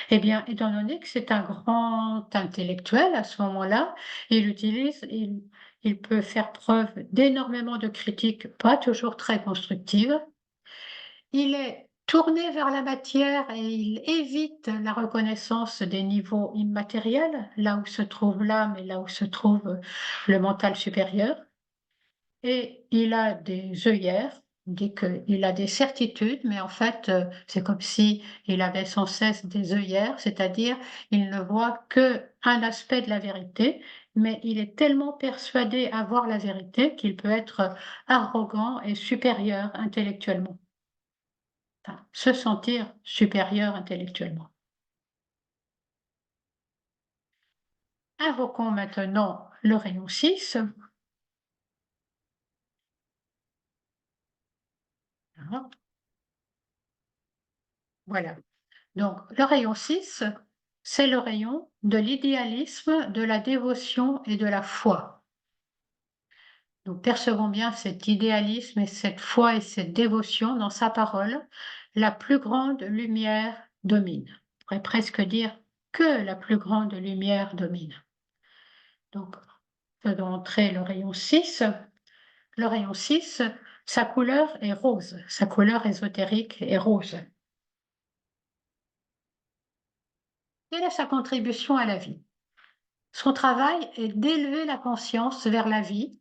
Eh bien, étant donné que c'est un grand intellectuel à ce moment-là, il peut faire preuve d'énormément de critiques, pas toujours très constructives. Il est tourné vers la matière et il évite la reconnaissance des niveaux immatériels, là où se trouve l'âme et là où se trouve le mental supérieur. Et il a des œillères, on dit qu'il a des certitudes, mais en fait, c'est comme si il avait sans cesse des œillères, c'est-à-dire il ne voit qu'un aspect de la vérité, mais il est tellement persuadé avoir la vérité qu'il peut être arrogant et supérieur intellectuellement, enfin, se sentir supérieur intellectuellement. Invoquons maintenant le rayon 6. Voilà. Donc, le rayon 6, c'est le rayon de l'idéalisme, de la dévotion et de la foi. Nous percevons bien cet idéalisme et cette foi et cette dévotion dans sa parole. La plus grande lumière domine. On pourrait presque dire que la plus grande lumière domine. Donc, faisons entrer le rayon 6. Le rayon 6, sa couleur est rose. Sa couleur ésotérique est rose. Quelle est sa contribution à la vie? Son travail est d'élever la conscience vers la vie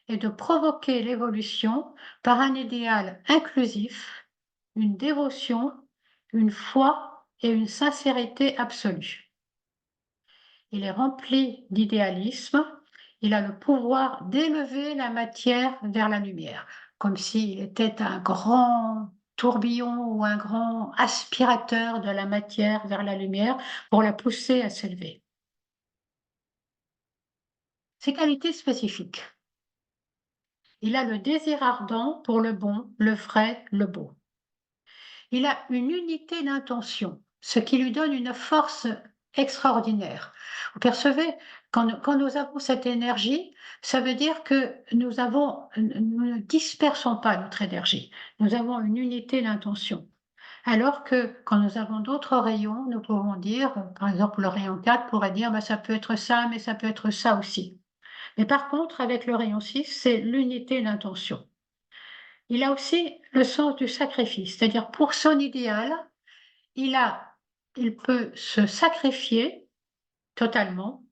et de provoquer l'évolution par un idéal inclusif, une dévotion, une foi et une sincérité absolue. Il est rempli d'idéalisme, il a le pouvoir d'élever la matière vers la lumière, comme s'il était un grand tourbillon ou un grand aspirateur de la matière vers la lumière pour la pousser à s'élever. Ses qualités spécifiques. Il a le désir ardent pour le bon, le vrai, le beau. Il a une unité d'intention, ce qui lui donne une force extraordinaire. Vous percevez, quand nous avons cette énergie, ça veut dire que nous ne dispersons pas notre énergie. Nous avons une unité d'intention. Alors que quand nous avons d'autres rayons, nous pouvons dire, par exemple, le rayon 4 pourrait dire, bah, ça peut être ça, mais ça peut être ça aussi. Mais par contre, avec le rayon 6, c'est l'unité d'intention. Il a aussi le sens du sacrifice, c'est-à-dire pour son idéal, il a il peut se sacrifier totalement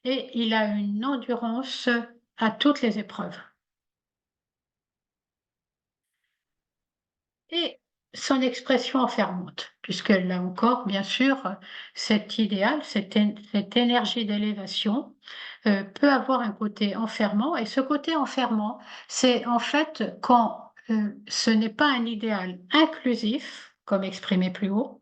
et il a une endurance à toutes les épreuves. Et son expression enfermante, puisque là encore, bien sûr, cet idéal, cette énergie d'élévation, peut avoir un côté enfermant et ce côté enfermant, c'est en fait quand, ce n'est pas un idéal inclusif, comme exprimé plus haut,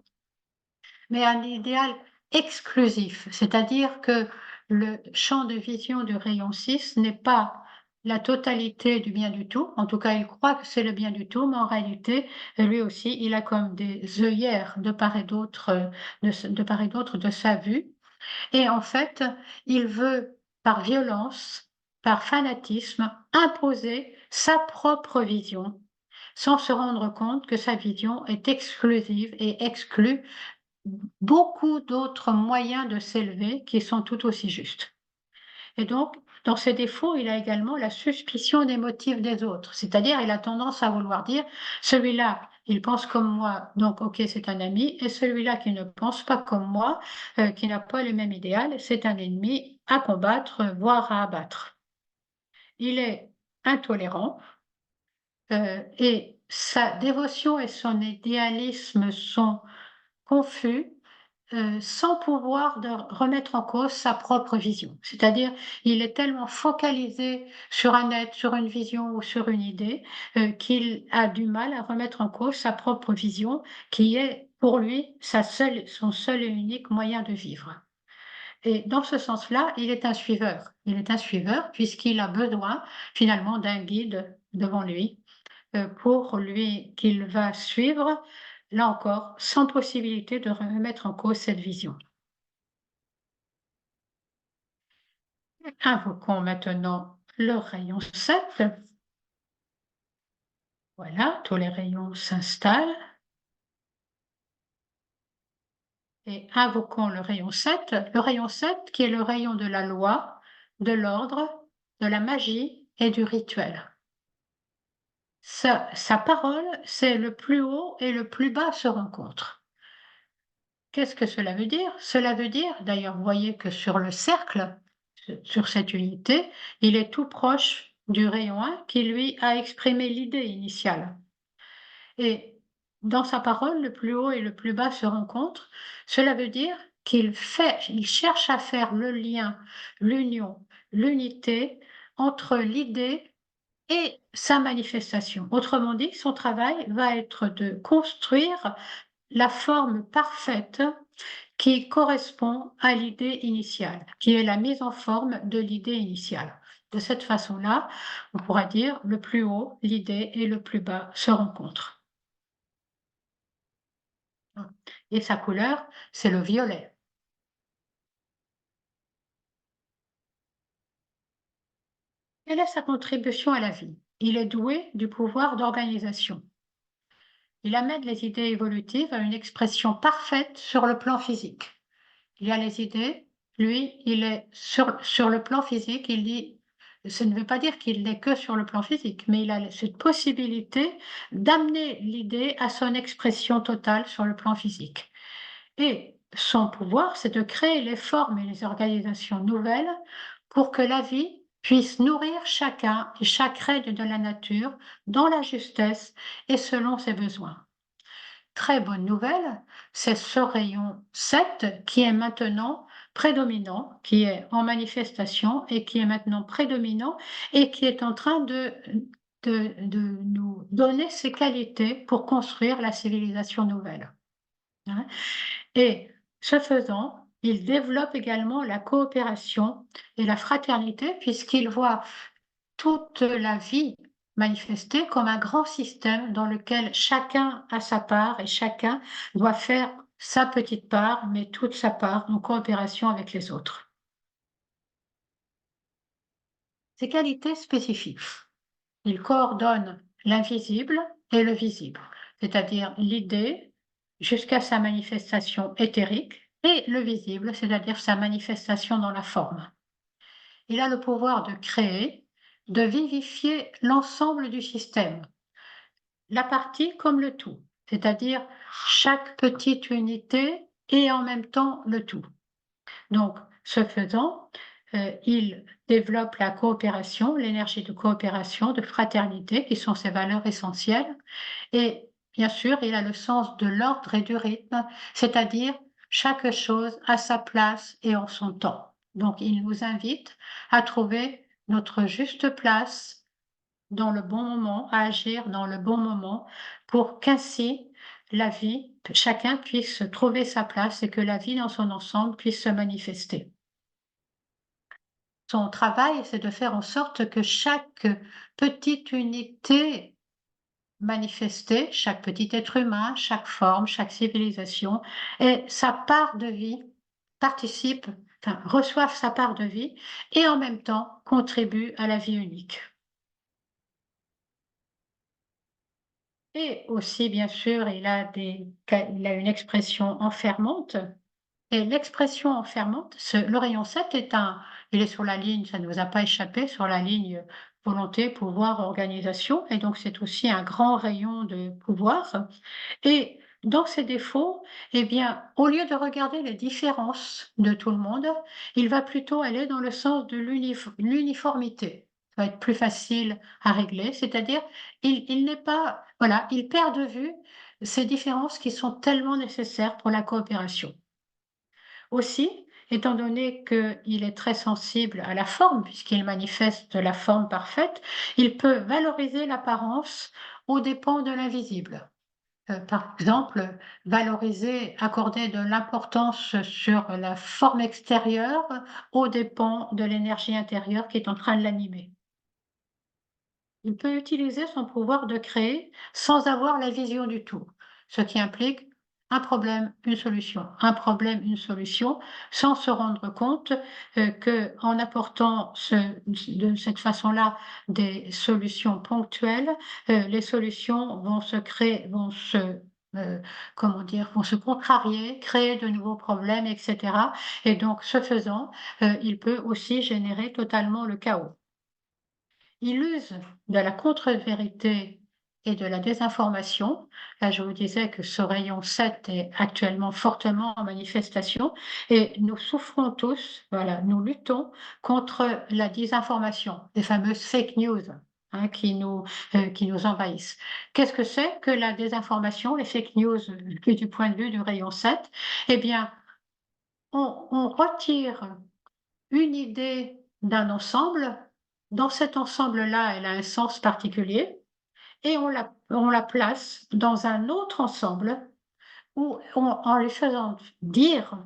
mais un idéal exclusif. C'est-à-dire que le champ de vision du rayon 6 n'est pas la totalité du bien du tout. En tout cas, il croit que c'est le bien du tout, mais en réalité, lui aussi, il a comme des œillères de part et d'autre, de part et d'autre de sa vue. Et en fait, il veut, par violence, par fanatisme, imposer sa propre vision, sans se rendre compte que sa vision est exclusive et exclut beaucoup d'autres moyens de s'élever qui sont tout aussi justes. Et donc, dans ses défauts, il a également la suspicion des motifs des autres. C'est-à-dire, il a tendance à vouloir dire: «Celui-là, il pense comme moi, donc OK, c'est un ami, et celui-là qui ne pense pas comme moi, qui n'a pas le même idéal, c'est un ennemi à combattre, voire à abattre». Il est intolérant, et sa dévotion et son idéalisme sont confus, sans pouvoir de remettre en cause sa propre vision. C'est-à-dire, il est tellement focalisé sur un être, sur une vision ou sur une idée, qu'il a du mal à remettre en cause sa propre vision qui est pour lui son seul et unique moyen de vivre. Et dans ce sens-là, il est un suiveur. Il est un suiveur puisqu'il a besoin finalement d'un guide devant lui, pour lui qu'il va suivre, là encore, sans possibilité de remettre en cause cette vision. Invoquons maintenant le rayon 7. Voilà, tous les rayons s'installent et invoquons le rayon 7. Le rayon 7 qui est le rayon de la loi, de l'ordre, de la magie et du rituel. Sa parole, c'est le plus haut et le plus bas se rencontrent. Qu'est-ce que cela veut dire? Cela veut dire, d'ailleurs, vous voyez que sur le cercle, sur cette unité, il est tout proche du rayon 1 qui, lui, a exprimé l'idée initiale. Et dans sa parole, le plus haut et le plus bas se rencontrent. Cela veut dire il cherche à faire le lien, l'union, l'unité entre l'idée et sa manifestation. Autrement dit, son travail va être de construire la forme parfaite qui correspond à l'idée initiale, qui est la mise en forme de l'idée initiale. De cette façon-là, on pourra dire le plus haut, l'idée, et le plus bas se rencontrent. Et sa couleur, c'est le violet. Quelle est sa contribution à la vie? Il est doué du pouvoir d'organisation. Il amène les idées évolutives à une expression parfaite sur le plan physique. Il y a les idées, lui, il est sur le plan physique, il dit ça ne veut pas dire qu'il n'est que sur le plan physique, mais il a cette possibilité d'amener l'idée à son expression totale sur le plan physique. Et son pouvoir, c'est de créer les formes et les organisations nouvelles pour que la vie puisse nourrir chacun et chaque règne de la nature dans la justesse et selon ses besoins. Très bonne nouvelle, c'est ce rayon 7 qui est maintenant prédominant, qui est en manifestation et qui est maintenant prédominant et qui est en train de nous donner ses qualités pour construire la civilisation nouvelle, hein. Et ce faisant, il développe également la coopération et la fraternité puisqu'il voit toute la vie manifestée comme un grand système dans lequel chacun a sa part et chacun doit faire sa petite part, mais toute sa part en coopération avec les autres. Ses qualités spécifiques. Il coordonne l'invisible et le visible, c'est-à-dire l'idée jusqu'à sa manifestation éthérique et le visible, c'est-à-dire sa manifestation dans la forme. Il a le pouvoir de créer, de vivifier l'ensemble du système, la partie comme le tout, c'est-à-dire chaque petite unité et en même temps le tout. Donc, ce faisant, il développe la coopération, l'énergie de coopération, de fraternité, qui sont ses valeurs essentielles. Et bien sûr, il a le sens de l'ordre et du rythme, c'est-à-dire chaque chose à sa place et en son temps. Donc, il nous invite à trouver notre juste place dans le bon moment, à agir dans le bon moment pour qu'ainsi la vie, chacun puisse trouver sa place et que la vie dans son ensemble puisse se manifester. Son travail, c'est de faire en sorte que chaque petite unité manifestée, chaque petit être humain, chaque forme, chaque civilisation ait sa part de vie participent, enfin, reçoivent sa part de vie et en même temps contribuent à la vie unique. Et aussi, bien sûr, il a une expression enfermante. Et l'expression enfermante, le rayon 7 il est sur la ligne, ça ne nous a pas échappé, sur la ligne volonté, pouvoir, organisation, et donc c'est aussi un grand rayon de pouvoir. Et dans ses défauts, eh bien, au lieu de regarder les différences de tout le monde, il va plutôt aller dans le sens de l'uniformité. Ça va être plus facile à régler, c'est-à-dire il n'est pas, voilà, il perd de vue ces différences qui sont tellement nécessaires pour la coopération. Aussi, étant donné qu'il est très sensible à la forme, puisqu'il manifeste la forme parfaite, il peut valoriser l'apparence aux dépens de l'invisible. Par exemple, valoriser, accorder de l'importance sur la forme extérieure aux dépens de l'énergie intérieure qui est en train de l'animer. Il peut utiliser son pouvoir de créer sans avoir la vision du tout, ce qui implique un problème, une solution, un problème, une solution, sans se rendre compte qu'en apportant de cette façon-là des solutions ponctuelles, les solutions vont se créer, euh, comment dire, vont se contrarier, créer de nouveaux problèmes, etc. Et donc, ce faisant, il peut aussi générer totalement le chaos. Il use de la contre-vérité et de la désinformation. Là, je vous disais que ce rayon 7 est actuellement fortement en manifestation et nous souffrons tous, voilà, nous luttons contre la désinformation, les fameuses fake news, hein, qui nous envahissent. Qu'est-ce que c'est que la désinformation, les fake news, du point de vue du rayon 7? Eh bien, on retire une idée d'un ensemble. Dans cet ensemble-là, elle a un sens particulier et on la place dans un autre ensemble en lui faisant dire,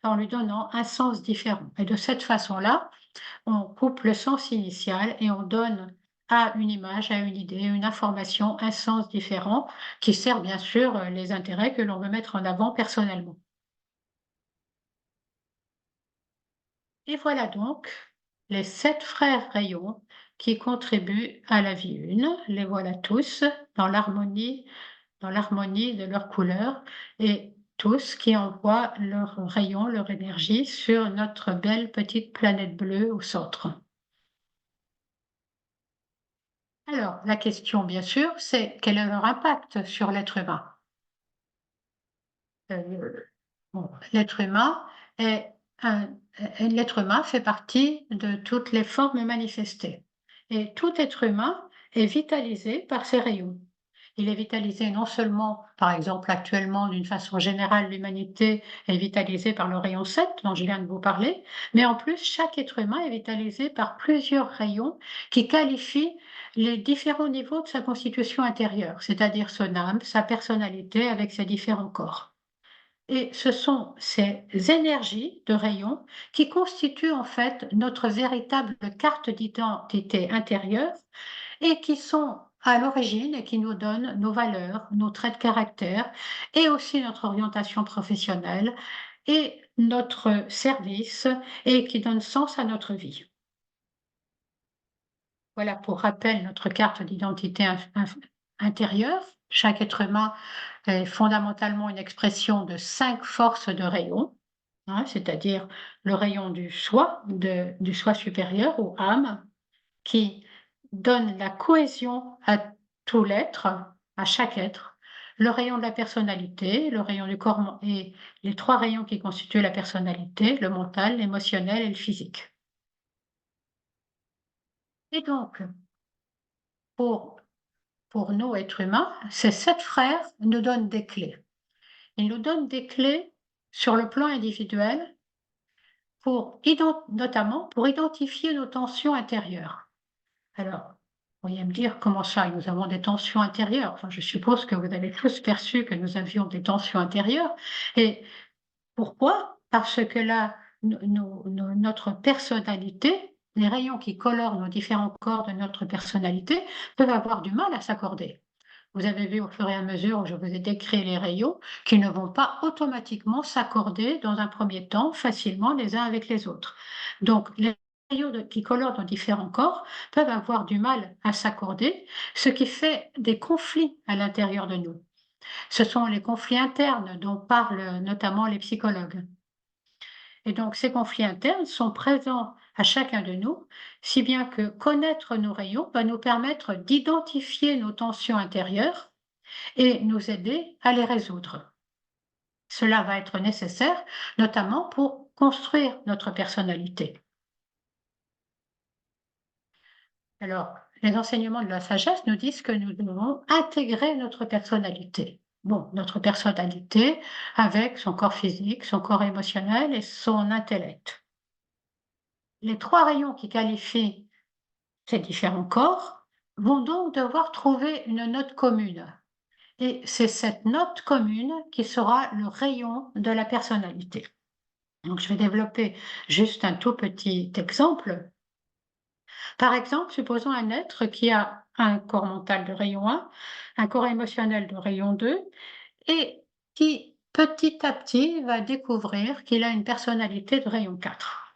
en lui donnant un sens différent. Et de cette façon-là, on coupe le sens initial et on donne à une image, à une idée, une information, un sens différent qui sert bien sûr les intérêts que l'on veut mettre en avant personnellement. Et voilà donc les 7 frères rayons qui contribuent à la vie une. Les voilà tous dans l'harmonie de leurs couleurs et tous qui envoient leurs rayons, leur énergie sur notre belle petite planète bleue au centre. Alors, la question, bien sûr, c'est quel est leur impact sur l'être humain? Euh, Bon, est un l'être humain fait partie de toutes les formes manifestées et tout être humain est vitalisé par ces rayons. Il est vitalisé non seulement, par exemple, actuellement, d'une façon générale, l'humanité est vitalisée par le rayon 7 dont je viens de vous parler, mais en plus, chaque être humain est vitalisé par plusieurs rayons qui qualifient les différents niveaux de sa constitution intérieure, c'est-à-dire son âme, sa personnalité avec ses différents corps. Et ce sont ces énergies de rayons qui constituent en fait notre véritable carte d'identité intérieure et qui sont à l'origine et qui nous donnent nos valeurs, nos traits de caractère et aussi notre orientation professionnelle et notre service et qui donnent sens à notre vie. Voilà pour rappel notre carte d'identité intérieure. Chaque être humain est fondamentalement une expression de 5 forces de rayons, hein, c'est-à-dire le rayon du soi supérieur ou âme, qui donne la cohésion à tout l'être, à chaque être. Le rayon de la personnalité, le rayon du corps et les 3 rayons qui constituent la personnalité, le mental, l'émotionnel et le physique. Et donc, pour pour nous, êtres humains, ces 7 frères nous donnent des clés. Ils nous donnent des clés sur le plan individuel notamment pour identifier nos tensions intérieures. Alors, vous pourriez me dire: «Comment ça, nous avons des tensions intérieures?» Enfin, je suppose que vous avez tous perçu que nous avions des tensions intérieures et pourquoi? Parce que là, notre personnalité, les rayons qui colorent nos différents corps de notre personnalité peuvent avoir du mal à s'accorder. Vous avez vu au fur et à mesure où je vous ai décrit les rayons qui ne vont pas automatiquement s'accorder dans un premier temps facilement les uns avec les autres. Donc les rayons qui colorent dans différents corps peuvent avoir du mal à s'accorder, ce qui fait des conflits à l'intérieur de nous. Ce sont les conflits internes dont parlent notamment les psychologues. Et donc ces conflits internes sont présents à chacun de nous, si bien que connaître nos rayons va nous permettre d'identifier nos tensions intérieures et nous aider à les résoudre. Cela va être nécessaire, notamment pour construire notre personnalité. Alors, les enseignements de la sagesse nous disent que nous devons intégrer notre personnalité. Bon, notre personnalité avec son corps physique, son corps émotionnel et son intellect. Les trois rayons qui qualifient ces différents corps vont donc devoir trouver une note commune. Et c'est cette note commune qui sera le rayon de la personnalité. Donc, je vais développer juste un tout petit exemple. Par exemple, supposons un être qui a un corps mental de rayon 1, un corps émotionnel de rayon 2, et qui petit à petit va découvrir qu'il a une personnalité de rayon 4.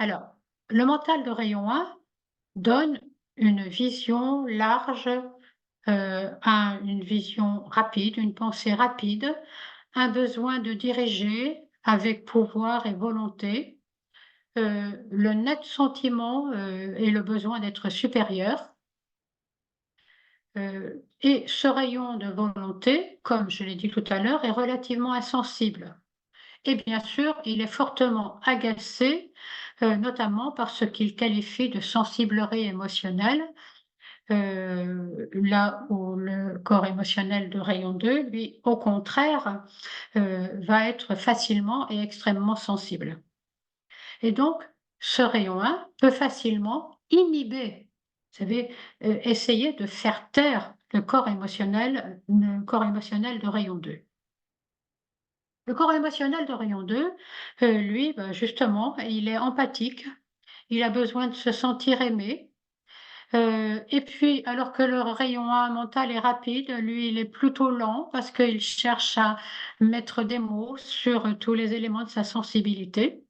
Alors, le mental de rayon 1 donne une vision large, une vision rapide, une pensée rapide, un besoin de diriger avec pouvoir et volonté, le net sentiment, et le besoin d'être supérieur, et ce rayon de volonté, comme je l'ai dit tout à l'heure, est relativement insensible et bien sûr, il est fortement agacé, notamment par ce qu'il qualifie de sensiblerie émotionnelle, là où le corps émotionnel de rayon 2, lui, au contraire, va être facilement et extrêmement sensible. Et donc, ce rayon 1 peut facilement inhiber, vous savez, essayer de faire taire le corps émotionnel de rayon 2. Le corps émotionnel de rayon 2, lui, bah, justement, il est empathique, il a besoin de se sentir aimé, et puis alors que le rayon 1 mental est rapide, lui, il est plutôt lent parce qu'il cherche à mettre des mots sur tous les éléments de sa sensibilité.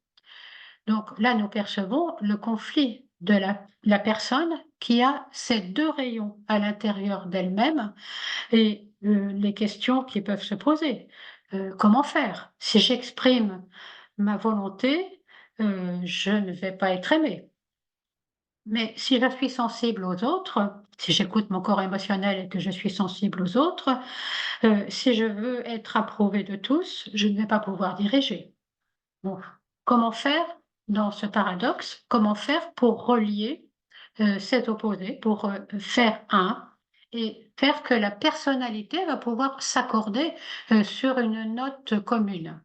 Donc là, nous percevons le conflit de la personne qui a ces 2 rayons à l'intérieur d'elle-même et les questions qui peuvent se poser. Comment faire? Si j'exprime ma volonté, je ne vais pas être aimée. Mais si je suis sensible aux autres, si j'écoute mon corps émotionnel et que je suis sensible aux autres, si je veux être approuvée de tous, je ne vais pas pouvoir diriger. Donc, comment faire dans ce paradoxe? Comment faire pour relier, cet opposé, pour, faire un et faire que la personnalité va pouvoir s'accorder, sur une note commune?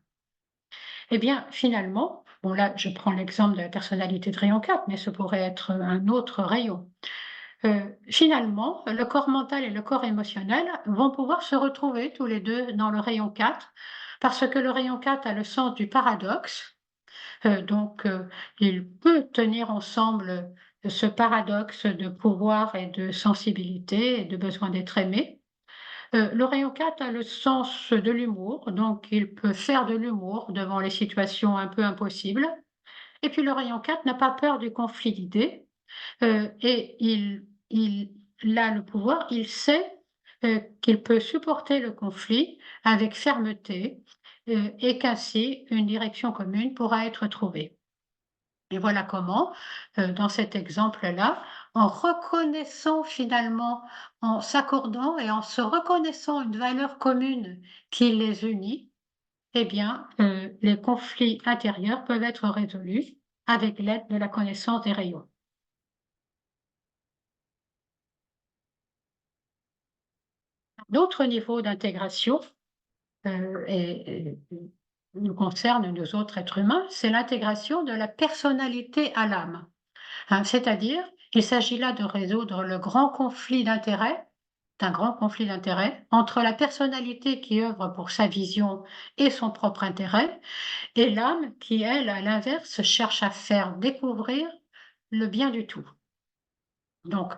Eh bien, finalement, bon là, je prends l'exemple de la personnalité de rayon 4, mais ce pourrait être un autre rayon. Finalement, le corps mental et le corps émotionnel vont pouvoir se retrouver tous les 2 dans le rayon 4, parce que le rayon 4 a le sens du paradoxe. Donc, il peut tenir ensemble, ce paradoxe de pouvoir et de sensibilité et de besoin d'être aimé. Le rayon 4 a le sens de l'humour, donc il peut faire de l'humour devant les situations un peu impossibles. Et puis le rayon 4 n'a pas peur du conflit d'idées, et il a le pouvoir, il sait, qu'il peut supporter le conflit avec fermeté, et qu'ainsi une direction commune pourra être trouvée. Et voilà comment, dans cet exemple-là, en reconnaissant finalement, en s'accordant et en se reconnaissant une valeur commune qui les unit, eh bien, les conflits intérieurs peuvent être résolus avec l'aide de la connaissance des rayons. D'autres niveaux d'intégration, et nous concernent nous autres êtres humains, c'est l'intégration de la personnalité à l'âme. Hein, c'est-à-dire, il s'agit là de résoudre le grand conflit d'intérêts, d'un grand conflit d'intérêts entre la personnalité qui œuvre pour sa vision et son propre intérêt, et l'âme qui, elle, à l'inverse, cherche à faire découvrir le bien du tout. Donc,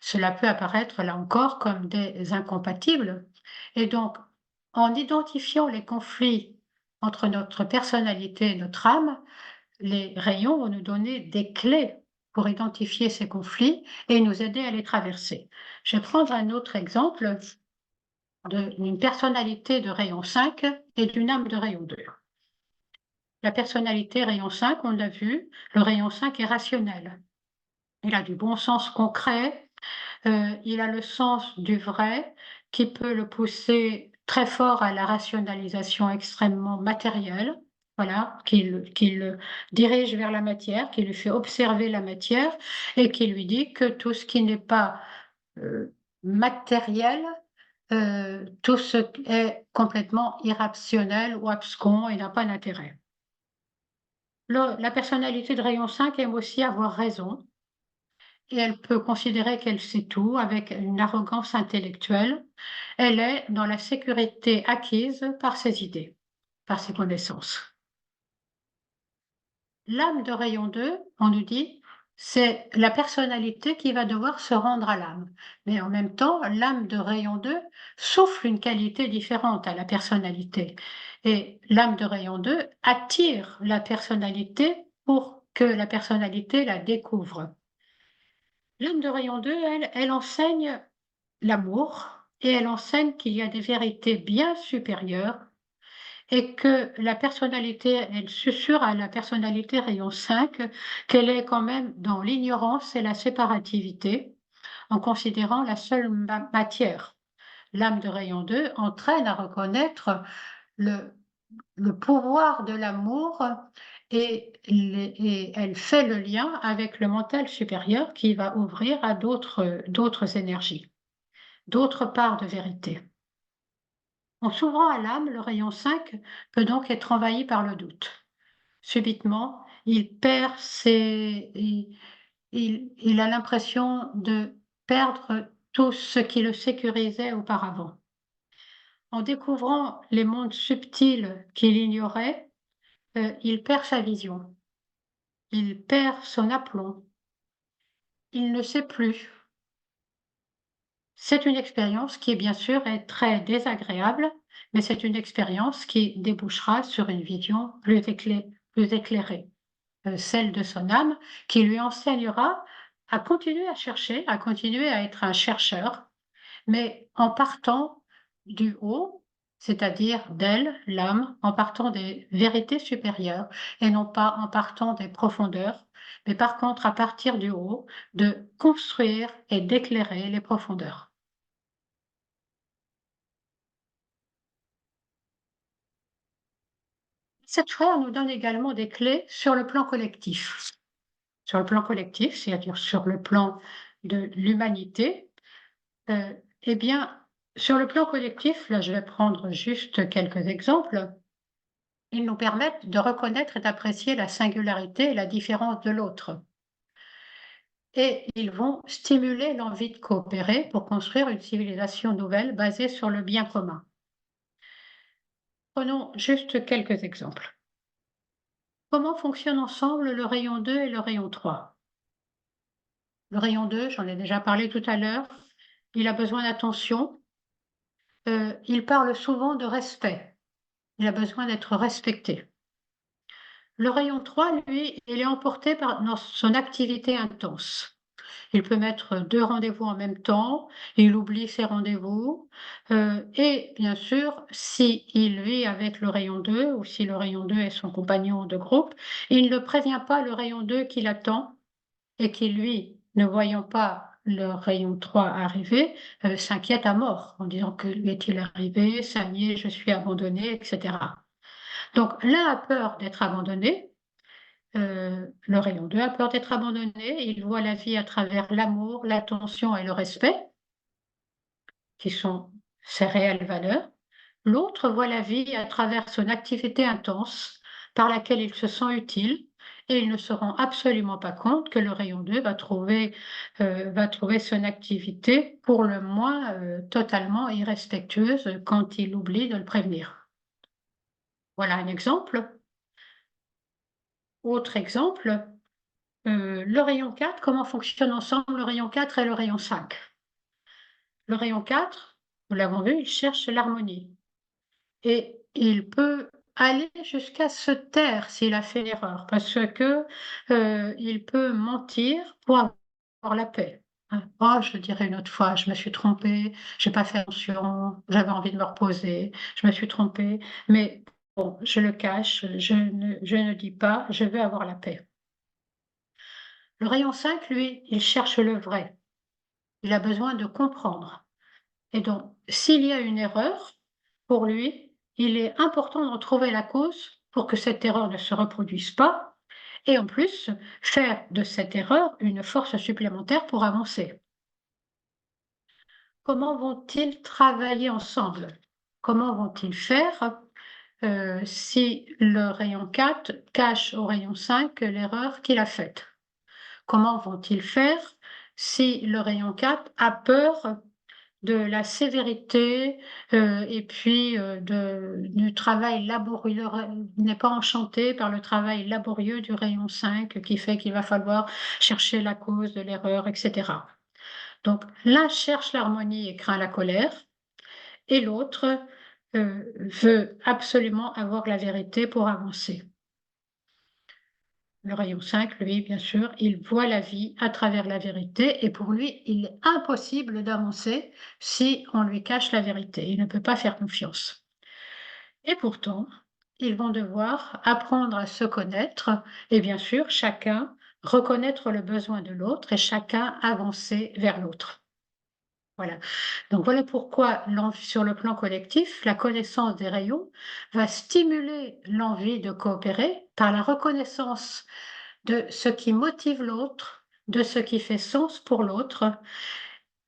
cela peut apparaître là encore comme des incompatibles. Et donc, en identifiant les conflits entre notre personnalité et notre âme, les rayons vont nous donner des clés pour identifier ces conflits et nous aider à les traverser. Je vais prendre un autre exemple d'une personnalité de rayon 5 et d'une âme de rayon 2. La personnalité rayon 5, on l'a vu, le rayon 5 est rationnel. Il a du bon sens concret, il a le sens du vrai qui peut le pousser très fort à la rationalisation extrêmement matérielle, voilà, qui le dirige vers la matière, qui lui fait observer la matière et qui lui dit que tout ce qui n'est pas, matériel, tout ce qui est complètement irrationnel ou abscon et n'a pas d'intérêt. La personnalité de rayon 5 aime aussi avoir raison. Et elle peut considérer qu'elle sait tout avec une arrogance intellectuelle. Elle est dans la sécurité acquise par ses idées, par ses connaissances. L'âme de rayon 2, on nous dit, c'est la personnalité qui va devoir se rendre à l'âme. Mais en même temps, l'âme de rayon 2 souffle une qualité différente à la personnalité. Et l'âme de rayon 2 attire la personnalité pour que la personnalité la découvre. L'âme de rayon 2, elle enseigne l'amour et elle enseigne qu'il y a des vérités bien supérieures et que la personnalité, elle susurre à la personnalité rayon 5 qu'elle est quand même dans l'ignorance et la séparativité en considérant la seule matière. L'âme de rayon 2 entraîne à reconnaître le, le pouvoir de l'amour et elle fait le lien avec le mental supérieur qui va ouvrir à d'autres énergies, d'autres parts de vérité. En s'ouvrant à l'âme, le rayon 5 peut donc être envahi par le doute. Subitement, il perd il a l'impression de perdre tout ce qui le sécurisait auparavant. En découvrant les mondes subtils qu'il ignorait, il perd sa vision, il perd son aplomb, il ne sait plus. C'est une expérience qui, bien sûr, est très désagréable, mais c'est une expérience qui débouchera sur une vision plus éclairée, celle de son âme, qui lui enseignera à continuer à chercher, à continuer à être un chercheur, mais en partant du haut, c'est-à-dire d'elle, l'âme, en partant des vérités supérieures et non pas en partant des profondeurs, mais par contre à partir du haut, de construire et d'éclairer les profondeurs. Cette frère nous donne également des clés sur le plan collectif. Sur le plan collectif, c'est-à-dire sur le plan de l'humanité, eh bien, sur le plan collectif, là je vais prendre juste quelques exemples. Ils nous permettent de reconnaître et d'apprécier la singularité et la différence de l'autre. Et ils vont stimuler l'envie de coopérer pour construire une civilisation nouvelle basée sur le bien commun. Prenons juste quelques exemples. Comment fonctionnent ensemble le rayon 2 et le rayon 3? Le rayon 2, j'en ai déjà parlé tout à l'heure, il a besoin d'attention, il parle souvent de respect, il a besoin d'être respecté. Le rayon 3, lui, il est emporté dans son activité intense. Il peut mettre 2 rendez-vous en même temps, il oublie ses rendez-vous, et bien sûr, s'il vit avec le rayon 2 ou si le rayon 2 est son compagnon de groupe, il ne prévient pas le rayon 2 qu'il attend et qui lui, ne voyant pas le rayon 3 arriver, s'inquiète à mort en disant: «Que lui est-il arrivé? Ça y est, je suis abandonné» et cetera. Donc l'un a peur d'être abandonné, le rayon 2 a peur d'être abandonné, il voit la vie à travers l'amour, l'attention et le respect, qui sont ses réelles valeurs. L'autre voit la vie à travers son activité intense, par laquelle il se sent utile et il ne se rend absolument pas compte que le rayon 2 va trouver son activité pour le moins, totalement irrespectueuse quand il oublie de le prévenir. Voilà un exemple. Autre exemple, Le rayon 4, comment fonctionnent ensemble le rayon 4 et le rayon 5? Le rayon 4, nous l'avons vu, il cherche l'harmonie et il peut aller jusqu'à se taire s'il a fait l'erreur parce que, il peut mentir pour avoir la paix, hein. «Oh, je le dirai une autre fois, je me suis trompé, j'ai pas fait attention, j'avais envie de me reposer, je me suis trompé, mais bon, je le cache, je ne dis pas, je veux avoir la paix». Le rayon 5, lui, il cherche le vrai. Il a besoin de comprendre et donc s'il y a une erreur, pour lui, il est important de retrouver la cause pour que cette erreur ne se reproduise pas et en plus, faire de cette erreur une force supplémentaire pour avancer. Comment vont-ils travailler ensemble? Comment vont-ils faire, si le rayon 4 cache au rayon 5 l'erreur qu'il a faite? Comment vont-ils faire si le rayon 4 a peur de la sévérité, et puis, du travail laborieux, n'est pas enchanté par le travail laborieux du rayon 5 qui fait qu'il va falloir chercher la cause de l'erreur et cetera. Donc l'un cherche l'harmonie et craint la colère et l'autre, veut absolument avoir la vérité pour avancer. Le rayon 5, lui, bien sûr, il voit la vie à travers la vérité et pour lui, il est impossible d'avancer si on lui cache la vérité. Il ne peut pas faire confiance. Et pourtant, ils vont devoir apprendre à se connaître et bien sûr, chacun reconnaître le besoin de l'autre et chacun avancer vers l'autre. Voilà. Donc voilà pourquoi sur le plan collectif, la connaissance des rayons va stimuler l'envie de coopérer par la reconnaissance de ce qui motive l'autre, de ce qui fait sens pour l'autre,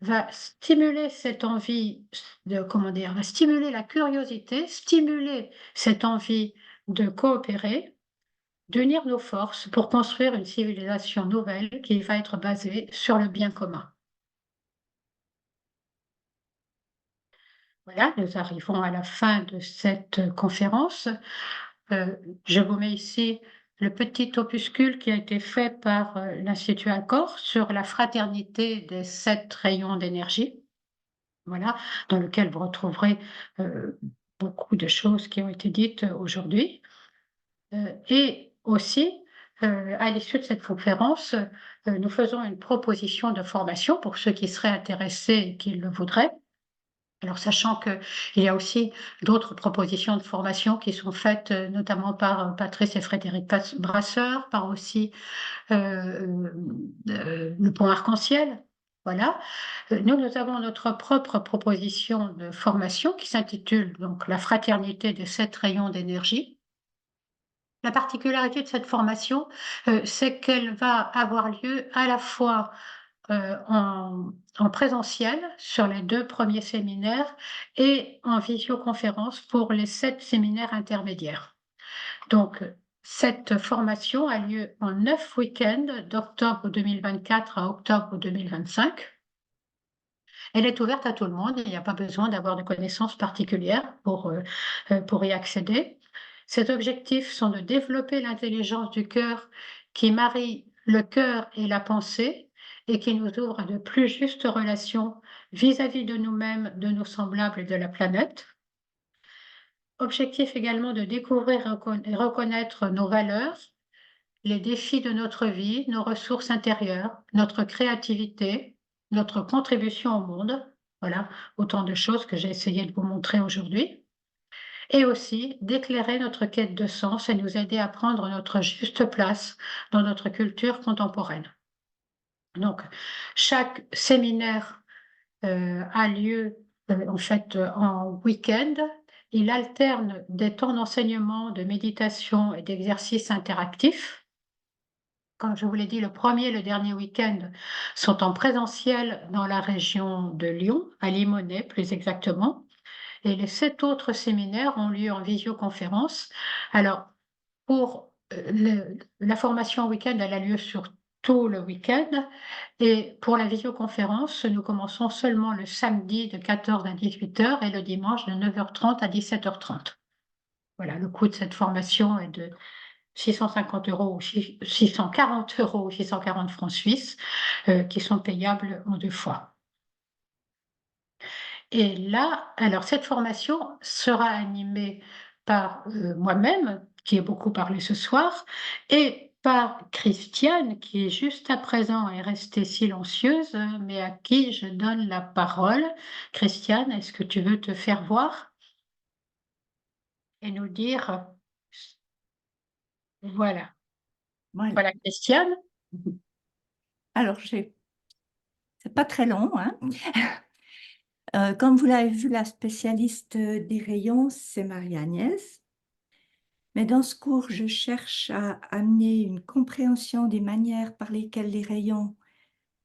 va stimuler cette envie de, comment dire, va stimuler la curiosité, stimuler cette envie de coopérer, d'unir nos forces pour construire une civilisation nouvelle qui va être basée sur le bien commun. Voilà, nous arrivons à la fin de cette conférence. Je vous mets ici le petit opuscule qui a été fait par, l'Institut Accor sur la fraternité des 7 rayons d'énergie. Voilà, dans lequel vous retrouverez, beaucoup de choses qui ont été dites, aujourd'hui. Et aussi, à l'issue de cette conférence, nous faisons une proposition de formation pour ceux qui seraient intéressés et qui le voudraient. Alors sachant qu'il y a aussi d'autres propositions de formation qui sont faites, notamment par, Patrice et Frédéric Brasseur, par aussi, le Pont Arc-en-Ciel. Voilà. Nous avons notre propre proposition de formation qui s'intitule donc «La fraternité des 7 rayons d'énergie». La particularité de cette formation, c'est qu'elle va avoir lieu à la fois, en présentiel sur les 2 premiers séminaires et en visioconférence pour les 7 séminaires intermédiaires. Donc, cette formation a lieu en 9 week-ends d'octobre 2024 à octobre 2025. Elle est ouverte à tout le monde, il n'y a pas besoin d'avoir de connaissances particulières pour y accéder. Ses objectifs sont de développer l'intelligence du cœur qui marie le cœur et la pensée et qui nous ouvre à de plus justes relations vis-à-vis de nous-mêmes, de nos semblables et de la planète. Objectif également de découvrir et reconnaître nos valeurs, les défis de notre vie, nos ressources intérieures, notre créativité, notre contribution au monde. Voilà, autant de choses que j'ai essayé de vous montrer aujourd'hui. Et aussi d'éclairer notre quête de sens et nous aider à prendre notre juste place dans notre culture contemporaine. Donc, chaque séminaire a lieu en fait en week-end. Il alterne des temps d'enseignement, de méditation et d'exercices interactifs. Comme je vous l'ai dit, le premier et le dernier week-end sont en présentiel dans la région de Lyon, à Limonest plus exactement, et les 7 autres séminaires ont lieu en visioconférence. Alors pour, la formation en week-end, elle a lieu sur tout le week-end et pour la visioconférence, nous commençons seulement le samedi de 14 à 18 h et le dimanche de 9 h 30 à 17 h 30. Voilà, le coût de cette formation est de 650 euros, 640 euros, 640 francs suisses, qui sont payables en 2 fois. Et là, alors cette formation sera animée par, moi-même, qui ai beaucoup parlé ce soir, et par Christiane, qui jusqu'à présent est restée silencieuse, mais à qui je donne la parole. Christiane, est-ce que tu veux te faire voir et nous dire voilà, Voilà. voilà Christiane. Alors, c'est pas très long, hein. Comme vous l'avez vu, la spécialiste des rayons, c'est Marie-Agnès. Mais dans ce cours, je cherche à amener une compréhension des manières par lesquelles les rayons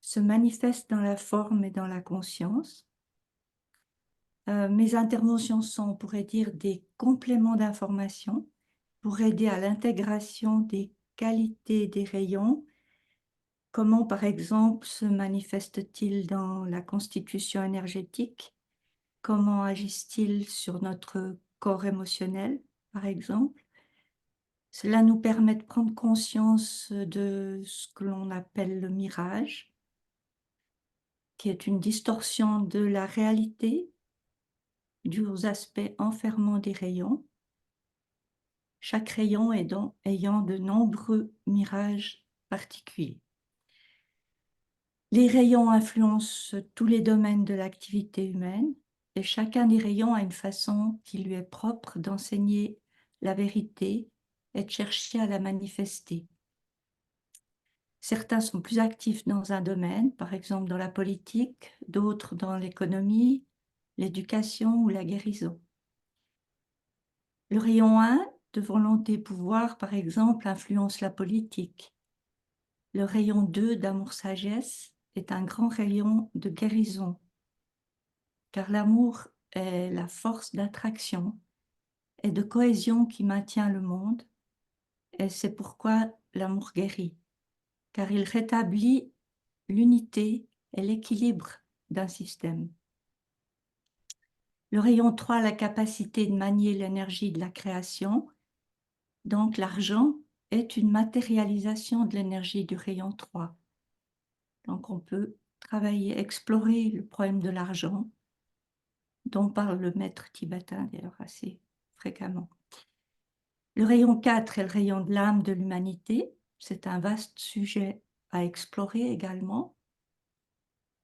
se manifestent dans la forme et dans la conscience. Mes interventions sont, on pourrait dire, des compléments d'information pour aider à l'intégration des qualités des rayons. Comment, par exemple, se manifeste-t-il dans la constitution énergétique? Comment agissent-ils sur notre corps émotionnel, par exemple? Cela nous permet de prendre conscience de ce que l'on appelle le mirage, qui est une distorsion de la réalité due aux aspects enfermants des rayons. Chaque rayon ayant de nombreux mirages particuliers. Les rayons influencent tous les domaines de l'activité humaine et chacun des rayons a une façon qui lui est propre d'enseigner la vérité et de chercher à la manifester. Certains sont plus actifs dans un domaine, par exemple dans la politique, d'autres dans l'économie, l'éducation ou la guérison. Le rayon 1 de volonté-pouvoir, par exemple, influence la politique. Le rayon 2 d'amour-sagesse est un grand rayon de guérison, car l'amour est la force d'attraction et de cohésion qui maintient le monde, et c'est pourquoi l'amour guérit, car il rétablit l'unité et l'équilibre d'un système. Le rayon 3 a la capacité de manier l'énergie de la création, donc l'argent est une matérialisation de l'énergie du rayon 3. Donc on peut travailler, explorer le problème de l'argent, dont parle le maître tibétain d'ailleurs assez fréquemment. Le rayon 4 est le rayon de l'âme de l'humanité. C'est un vaste sujet à explorer également.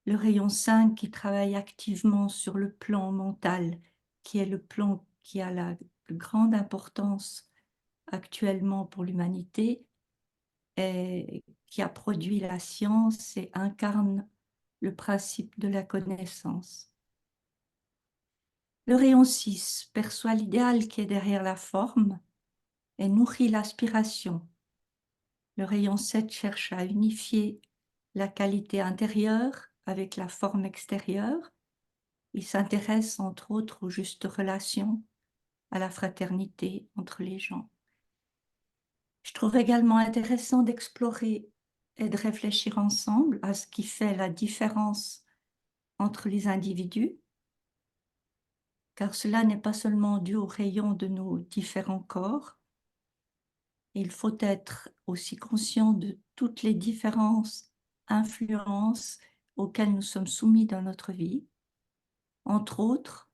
Le rayon 5 qui travaille activement sur le plan mental, qui est le plan qui a la plus grande importance actuellement pour l'humanité et qui a produit la science et incarne le principe de la connaissance. Le rayon 6 perçoit l'idéal qui est derrière la forme et nourrit l'aspiration. Le rayon 7 cherche à unifier la qualité intérieure avec la forme extérieure. Il s'intéresse entre autres aux justes relations, à la fraternité entre les gens. Je trouve également intéressant d'explorer et de réfléchir ensemble à ce qui fait la différence entre les individus, car cela n'est pas seulement dû aux rayons de nos différents corps. Il faut être aussi conscient de toutes les différences, influences auxquelles nous sommes soumis dans notre vie, entre autres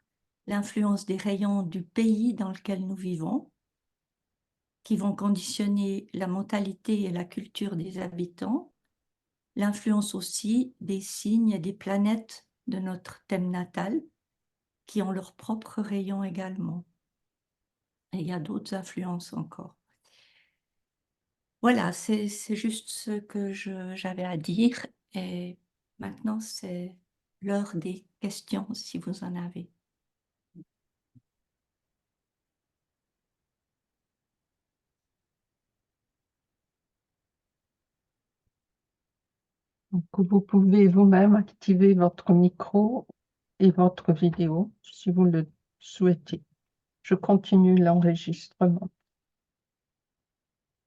l'influence des rayons du pays dans lequel nous vivons, qui vont conditionner la mentalité et la culture des habitants, l'influence aussi des signes et des planètes de notre thème natal, qui ont leurs propres rayons également. Et il y a d'autres influences encore. Voilà, c'est juste ce que j'avais à dire. Et maintenant, c'est l'heure des questions, si vous en avez. Donc, vous pouvez vous-même activer votre micro et votre vidéo si vous le souhaitez. Je continue l'enregistrement.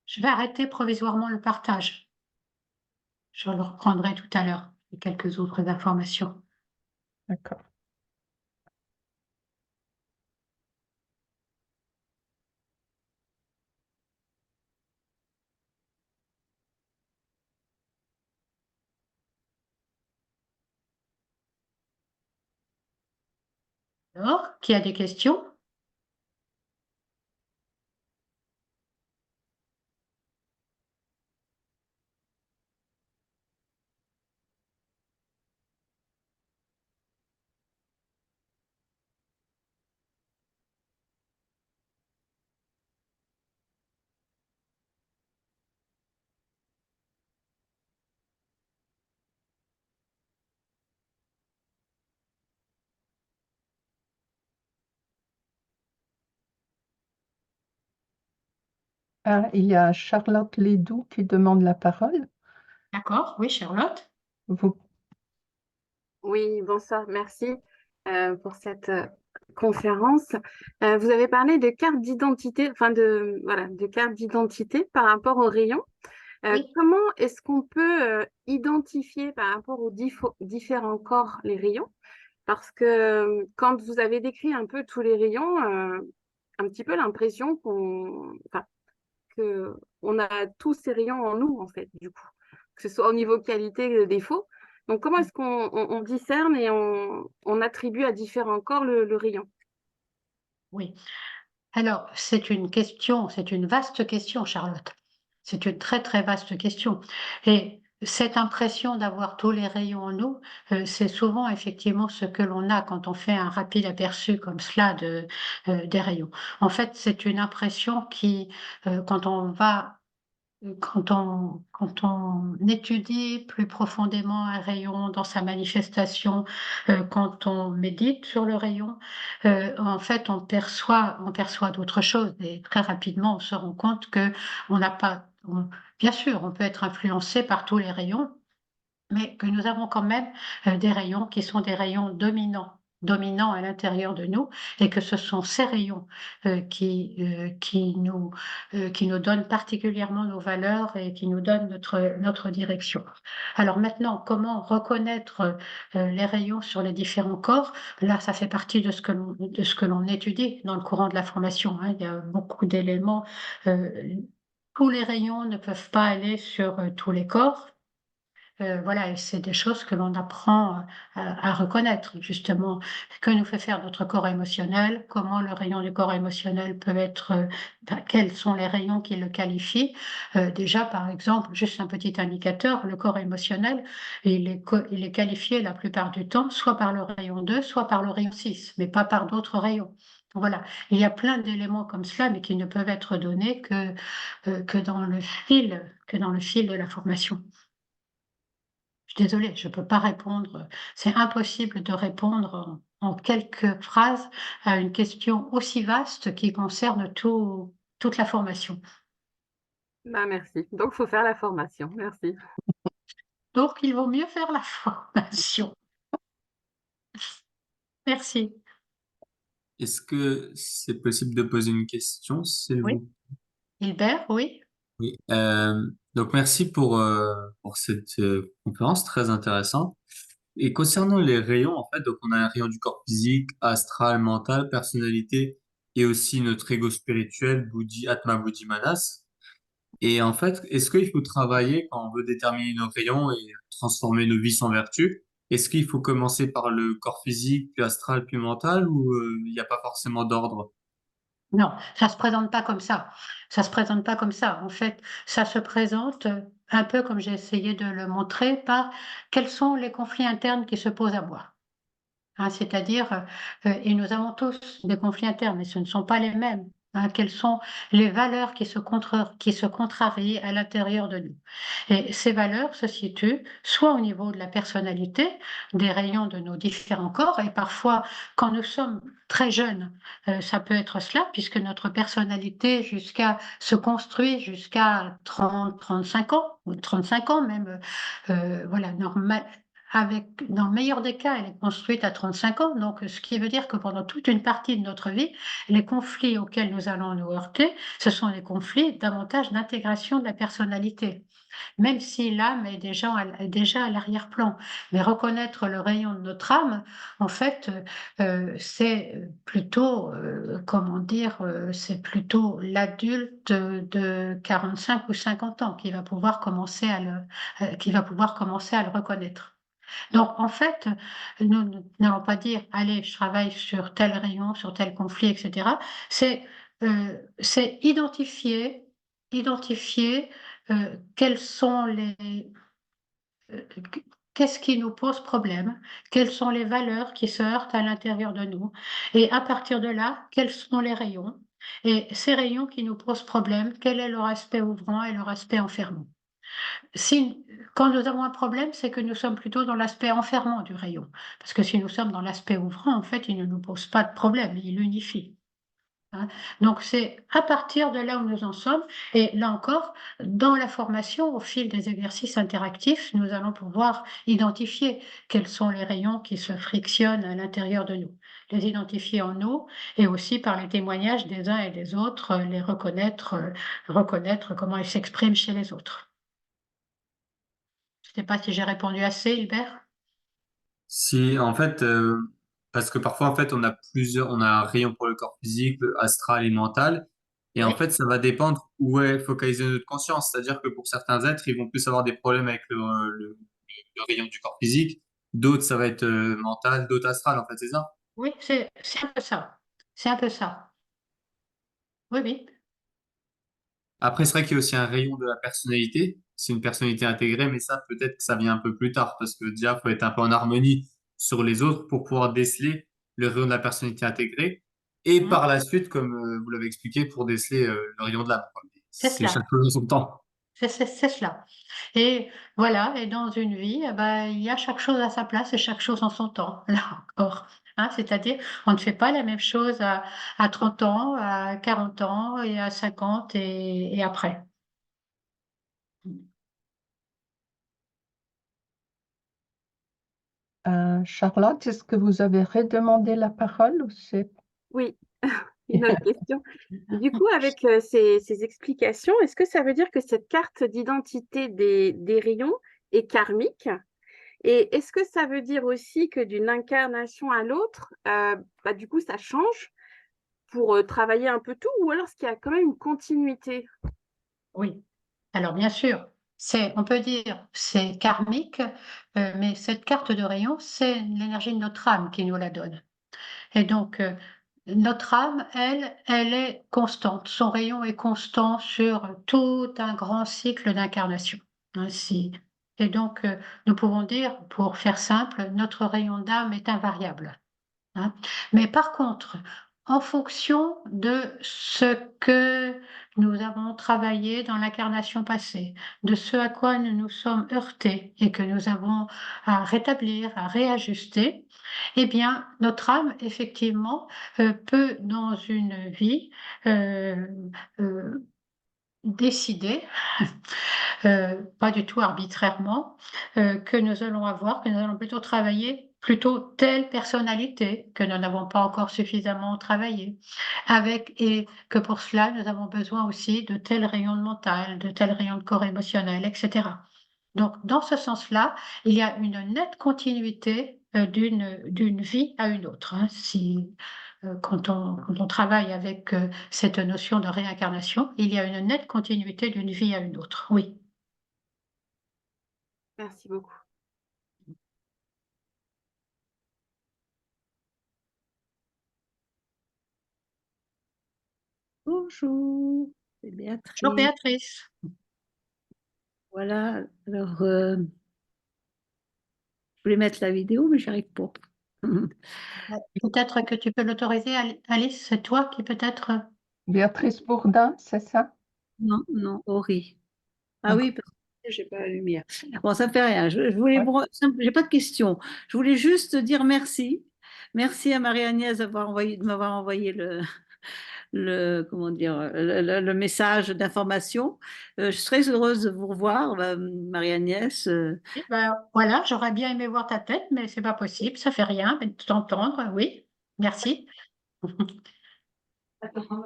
Je vais arrêter provisoirement le partage. Je le reprendrai tout à l'heure et quelques autres informations. D'accord. Alors, qui a des questions? Ah, il y a Charlotte Ledoux qui demande la parole. D'accord, oui, Charlotte. Vous, Oui, bonsoir, merci pour cette conférence. Vous avez parlé de carte d'identité, enfin voilà, de carte d'identité par rapport aux rayons. Oui. Comment est-ce qu'on peut identifier par rapport aux différents corps les rayons? Parce que quand vous avez décrit un peu tous les rayons, un petit peu l'impression enfin, que on a tous ces rayons en nous, en fait, du coup, que ce soit au niveau qualité, défaut. Donc, comment est-ce qu'on discerne et on attribue à différents corps le rayon? Oui. Alors, c'est une question, c'est une vaste question, Charlotte. C'est une très, très vaste question et cette impression d'avoir tous les rayons en nous, c'est souvent effectivement ce que l'on a quand on fait un rapide aperçu comme cela des rayons. En fait, c'est une impression qui, quand on va quand on étudie plus profondément un rayon dans sa manifestation, quand on médite sur le rayon, en fait, on perçoit d'autres choses et très rapidement, on se rend compte qu'on n'a pas bien sûr, on peut être influencé par tous les rayons, mais que nous avons quand même, des rayons qui sont des rayons dominants à l'intérieur de nous et que ce sont ces rayons, qui nous donnent particulièrement nos valeurs et qui nous donnent notre direction. Alors maintenant, comment reconnaître, les rayons sur les différents corps? Là, ça fait partie de ce que l'on étudie dans le courant de la formation, hein. Il y a beaucoup d'éléments, heu, tous les rayons ne peuvent pas aller sur, tous les corps. Voilà et c'est des choses que l'on apprend, à reconnaître justement. Que nous fait faire notre corps émotionnel? Comment le rayon du corps émotionnel peut être, quels sont les rayons qui le qualifient? Déjà par exemple, juste un petit indicateur, le corps émotionnel, il est qualifié la plupart du temps soit par le rayon 2, soit par le rayon 6, mais pas par d'autres rayons. Voilà, il y a plein d'éléments comme cela, mais qui ne peuvent être donnés que dans le fil de la formation. Je suis désolée, je ne peux pas répondre, c'est impossible de répondre en quelques phrases à une question aussi vaste qui concerne toute la formation. Bah, merci. Donc, il faut faire la formation. Merci. Donc il vaut mieux faire la formation. Merci. Est-ce que c'est possible de poser une question, s'il Oui, vous Hilbert, oui? plaît? Donc merci pour cette conférence très intéressante. Et concernant les rayons, en fait, donc on a un rayon du corps physique, astral, mental, personnalité, et aussi notre ego spirituel, Buddhi, Atma, Buddhi, Manas. Et en fait, est-ce qu'il faut travailler quand on veut déterminer nos rayons et transformer nos vies en vertu? Est-ce qu'il faut commencer par le corps physique, puis astral, puis mental, ou il n'y a pas forcément d'ordre? Non, ça se présente pas comme ça. Ça se présente pas comme ça. En fait, ça se présente, un peu comme j'ai essayé de le montrer par quels sont les conflits internes qui se posent à moi. Hein, c'est-à-dire, et nous avons tous des conflits internes, mais ce ne sont pas les mêmes, hein. Quelles sont les valeurs qui se contrarient à l'intérieur de nous? Et ces valeurs se situent soit au niveau de la personnalité, des rayons de nos différents corps et parfois quand nous sommes très jeunes, ça peut être cela puisque notre personnalité se construit jusqu'à 30-35 ans ou 35 ans même, voilà dans le meilleur des cas, elle est construite à 35 ans, donc ce qui veut dire que pendant toute une partie de notre vie, les conflits auxquels nous allons nous heurter, ce sont des conflits davantage d'intégration de la personnalité. Même si l'âme est déjà à l'arrière-plan. Mais reconnaître le rayon de notre âme, en fait, c'est plutôt, comment dire? C'est plutôt l'adulte de 45 ou 50 ans qui va pouvoir commencer à le reconnaître. Donc, en fait, nous n'allons pas dire: «Allez, je travaille sur tel rayon, sur tel conflit» et cetera. C'est identifier, quels sont qu'est-ce qui nous pose problème? Quelles sont les valeurs qui se heurtent à l'intérieur de nous? Et à partir de là, quels sont les rayons? Et ces rayons qui nous posent problème, quel est leur aspect ouvrant et leur aspect enfermant? Si Quand nous avons un problème, c'est que nous sommes plutôt dans l'aspect enfermant du rayon. Parce que si nous sommes dans l'aspect ouvrant, en fait, il ne nous pose pas de problème, il unifie. Hein. Donc c'est à partir de là où nous en sommes et là encore, dans la formation, au fil des exercices interactifs, nous allons pouvoir identifier quels sont les rayons qui se frictionnent à l'intérieur de nous, les identifier en nous et aussi par les témoignages des uns et des autres, les reconnaître comment ils s'expriment chez les autres. Je ne sais pas si j'ai répondu assez, Hilbert? Si, en fait, parce que parfois, en fait, on a un rayon pour le corps physique, le astral et mental. Et en Oui, fait, ça va dépendre où est focalisée notre conscience. C'est-à-dire que pour certains êtres, ils vont plus avoir des problèmes avec le rayon du corps physique. D'autres, ça va être mental, d'autres astral, en fait, c'est ça? oui, c'est un peu ça. C'est un peu ça. Oui, oui. Après, c'est vrai qu'il y a aussi un rayon de la personnalité. C'est une personnalité intégrée, mais ça, peut-être que ça vient un peu plus tard, parce que déjà, faut être un peu en harmonie sur les autres pour pouvoir déceler le rayon de la personnalité intégrée. Et Mmh. par la suite, comme vous l'avez expliqué, pour déceler le rayon de l'âme, quoi. Mais C'est c'est cela. chaque chose en son temps. C'est cela et voilà et dans une vie, il y a chaque chose à sa place et chaque chose en son temps, là encore, hein. C'est-à-dire, on ne fait pas la même chose à 30 ans, à 40 ans et à 50 et après. Charlotte, est-ce que vous avez redemandé la parole ou c'est... Oui, une autre question. Du coup, avec ces explications, est-ce que ça veut dire que cette carte d'identité des rayons est karmique? Et est-ce que ça veut dire aussi que d'une incarnation à l'autre, du coup, ça change pour travailler un peu tout, ou alors est-ce qu'il y a quand même une continuité? Oui, alors bien sûr, on peut dire, c'est karmique, mais cette carte de rayon, c'est l'énergie de notre âme qui nous la donne. Et donc, notre âme, elle est constante. Son rayon est constant sur tout un grand cycle d'incarnation, ainsi. Et donc, nous pouvons dire, pour faire simple, notre rayon d'âme est invariable. Hein. Mais par contre, en fonction de ce que nous avons travaillé dans l'incarnation passée, de ce à quoi nous nous sommes heurtés et que nous avons à rétablir, à réajuster, eh bien, notre âme, effectivement, peut, dans une vie, euh, euh, décider pas du tout arbitrairement, que nous allons avoir, que nous allons plutôt travailler plutôt telle personnalité que nous n'avons pas encore suffisamment travaillé, avec et que pour cela, nous avons besoin aussi de tel rayon de mental, de tel rayon de corps émotionnel et cetera. Donc dans ce sens-là, il y a une nette continuité, d'une vie à une autre, hein. Quand on travaille avec, cette notion de réincarnation, il y a une nette continuité d'une vie à une autre, oui. Merci beaucoup. Bonjour, c'est Bonjour Béatrice. Béatrice. Voilà, alors je voulais mettre la vidéo, mais j'y arrive pas. Peut-être que tu peux l'autoriser, Alice, c'est toi qui peut-être. Béatrice Bourdin, c'est ça? Non, non, Ori. Ah oui, D'accord. parce que j'ai pas la lumière. Bon, ça ne fait rien. Je voulais, Ouais. j'ai pas de questions. Je voulais juste dire merci. Merci à Marie-Agnès de m'avoir envoyé comment dire, le message d'information. Je serais heureuse de vous revoir, Marie-Agnès. Et ben, voilà, j'aurais bien aimé voir ta tête, mais c'est pas possible, ça fait rien, mais de t'entendre, oui. Merci. Attends,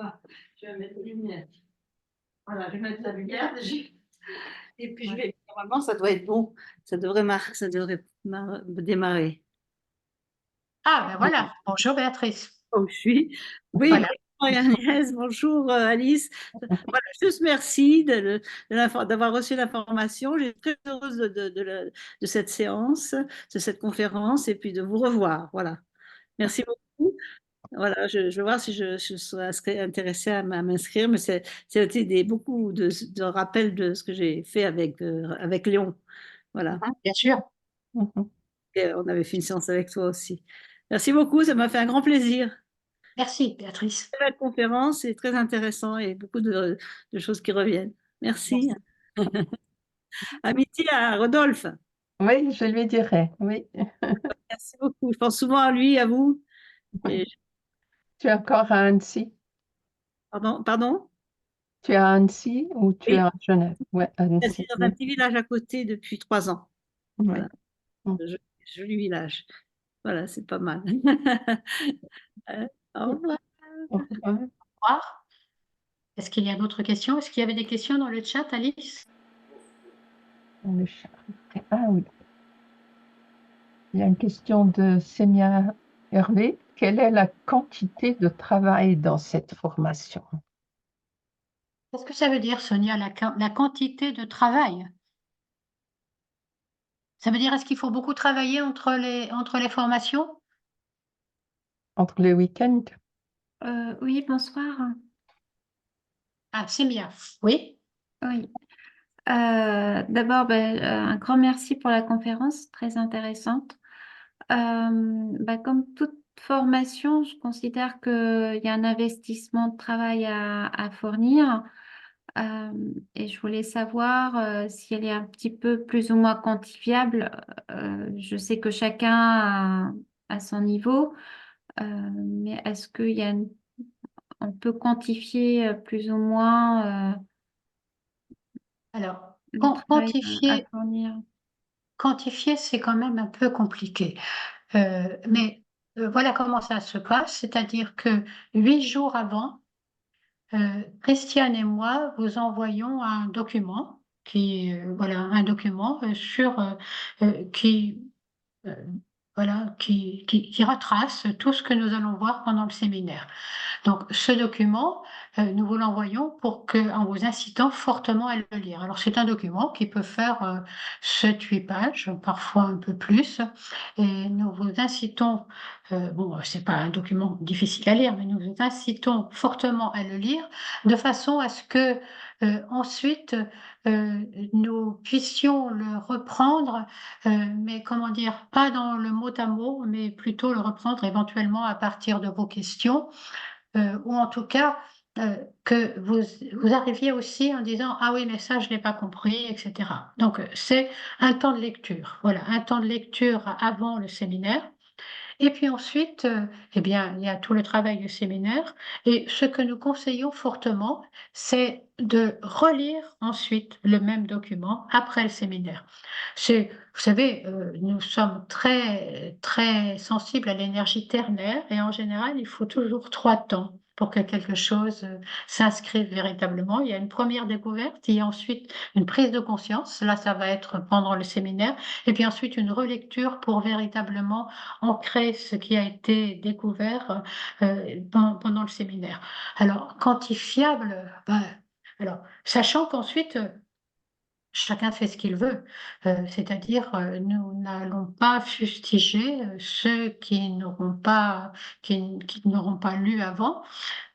je vais mettre la lumière. Voilà, je vais mettre la lumière. Et puis, Ouais. normalement, ça doit être bon. Ça devrait démarrer. Ah ben voilà, bonjour Béatrice. Oh, je suis. Oui, Voilà. Marie-Agnès, bonjour Alice. Voilà, juste merci d'avoir reçu l'information. J'ai très heureuse de cette séance, de cette conférence et puis de vous revoir. Voilà. Merci beaucoup. Voilà, je vais voir si je serais intéressée à m'inscrire, mais c'était beaucoup de rappels de ce que j'ai fait avec Léon. Voilà. Bien sûr. Mhm. Et on avait fait une séance avec toi aussi. Merci beaucoup, ça m'a fait un grand plaisir. Merci, Béatrice. La conférence est très intéressant et beaucoup de choses qui reviennent. Merci. Amitié à Rodolphe. Oui, je lui dirai, oui. Merci beaucoup. Je pense souvent à lui, à vous. Et- Tu es encore à Annecy? pardon? Tu es à Annecy ou tu es Oui, à Genève? Ouais, je suis Annecy. dans un petit village à côté depuis 3 ans. Oui. Voilà, Mm. un joli village. Voilà, c'est pas mal. Au revoir. Au revoir. Au revoir. Est-ce qu'il y a d'autres questions? Est-ce qu'il y avait des questions dans le chat, Alice? Le chat. Ah oui. Il y a une question de Sémia Hervé. Quelle est la quantité de travail dans cette formation? Qu'est-ce que ça veut dire, Sonia, la quantité de travail? Ça veut dire, est-ce qu'il faut beaucoup travailler entre les formations? Entre les week-ends? Oui, bonsoir. Ah, c'est bien. Oui. Oui. D'abord, un grand merci pour la conférence, très intéressante. Comme toute formation, je considère qu'il y a un investissement de travail à fournir. Euh, et je voulais savoir si elle est un petit peu plus ou moins quantifiable. Je sais que chacun a son niveau, mais est-ce on peut quantifier plus ou moins Alors, le travail à quantifier, fournir? quantifier, c'est quand même un peu compliqué. Mais voilà comment ça se passe, c'est-à-dire que 8 jours avant, Christiane et moi vous envoyons un document voilà, un document qui euh, voilà, qui retrace tout ce que nous allons voir pendant le séminaire. Donc, ce document, nous vous l'envoyons en vous incitant fortement à le lire. Alors, c'est un document qui peut faire 7-8 pages, parfois un peu plus, et nous vous incitons, bon, c'est pas un document difficile à lire, mais nous vous incitons fortement à le lire, de façon à ce que ensuite nous puissions le reprendre, mais comment dire, pas dans le mot à mot, mais plutôt le reprendre éventuellement à partir de vos questions, ou en tout cas que vous arriviez aussi en disant ah oui mais ça je l'ai pas compris, etc. Donc c'est un temps de lecture, voilà, un temps de lecture avant le séminaire. Et puis ensuite, eh bien, il y a tout le travail du séminaire. Et ce que nous conseillons fortement, c'est de relire ensuite le même document après le séminaire. Vous savez, nous sommes très, très sensibles à l'énergie ternaire et en général, il faut toujours 3 temps pour que quelque chose s'inscrive véritablement. Il y a une première découverte, il y a ensuite une prise de conscience, là ça va être pendant le séminaire, et puis ensuite une relecture pour véritablement ancrer ce qui a été découvert pendant le séminaire. Alors, quantifiable, alors, sachant qu'ensuite, chacun fait ce qu'il veut, c'est-à-dire nous n'allons pas fustiger ceux qui n'auront pas lu avant.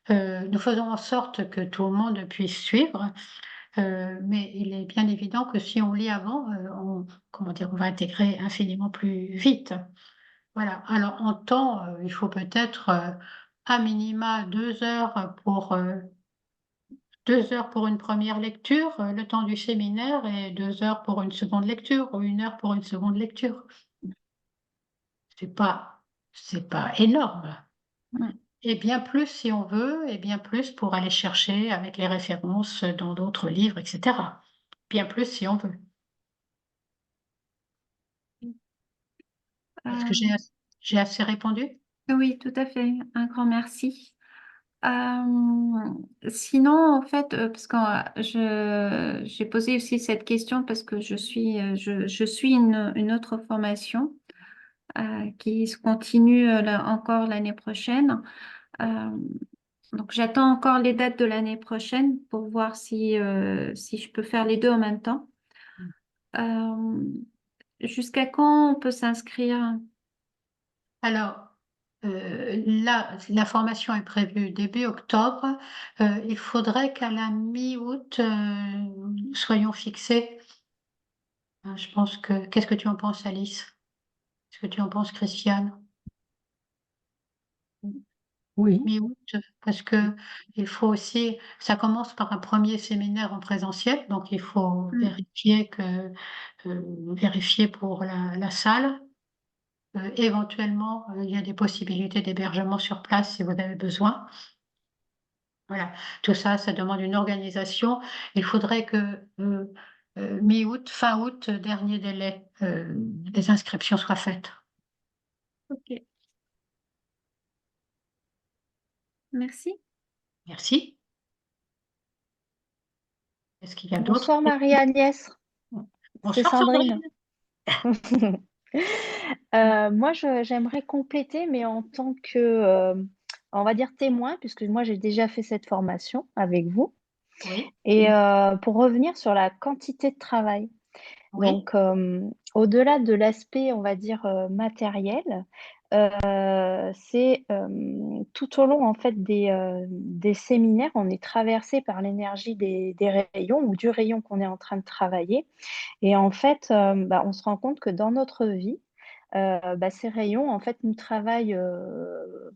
Nous faisons en sorte que tout le monde puisse suivre, mais il est bien évident que si on lit avant, comment dire, on va intégrer infiniment plus vite. Voilà. Alors, en temps, il faut peut-être à minima 2 heures 2 heures pour une première lecture, le temps du séminaire, et 2 heures pour une seconde lecture, ou 1 heure pour une seconde lecture. C'est pas, c'est pas énorme. Mm. Et bien plus si on veut, et bien plus pour aller chercher avec les références dans d'autres livres, etc. Bien plus si on veut. Est-ce que Euh, j'ai assez répondu? oui, tout à fait. Un grand merci. Sinon, en fait, parce que j'ai posé aussi cette question parce que je suis une autre formation qui se continue encore l'année prochaine. Euh, Donc, j'attends encore les dates de l'année prochaine pour voir si je peux faire les deux en même temps. Jusqu'à quand on peut s'inscrire? Alors, là, la formation est prévue début octobre. Il faudrait qu'à la mi-août, soyons fixés. Je pense que qu'est-ce que tu en penses, Alice? Qu'est-ce que tu en penses, Christiane? Oui, Mi-août, parce que il faut aussi ça commence par un premier séminaire en présentiel, donc il faut vérifier pour la salle. Éventuellement, il y a des possibilités d'hébergement sur place si vous avez besoin. Voilà, tout ça, ça demande une organisation. Il faudrait que, mi-août, fin août, dernier délai, les inscriptions soient faites. Ok. Merci. Merci. Est-ce qu'il y a d'autres Bonsoir questions? Marie-Agnès, c'est Bonsoir Sandrine. Sandrine. Moi, j'aimerais compléter, mais en tant que, on va dire témoin, puisque moi j'ai déjà fait cette formation avec vous, Oui, et pour revenir sur la quantité de travail. oui, Donc, au-delà de l'aspect, on va dire, matériel, c'est, tout au long, en fait, des séminaires, on est traversé par l'énergie des rayons ou du rayon qu'on est en train de travailler et en fait, bah, on se rend compte que dans notre vie, bah, ces rayons, en fait, nous travaillent,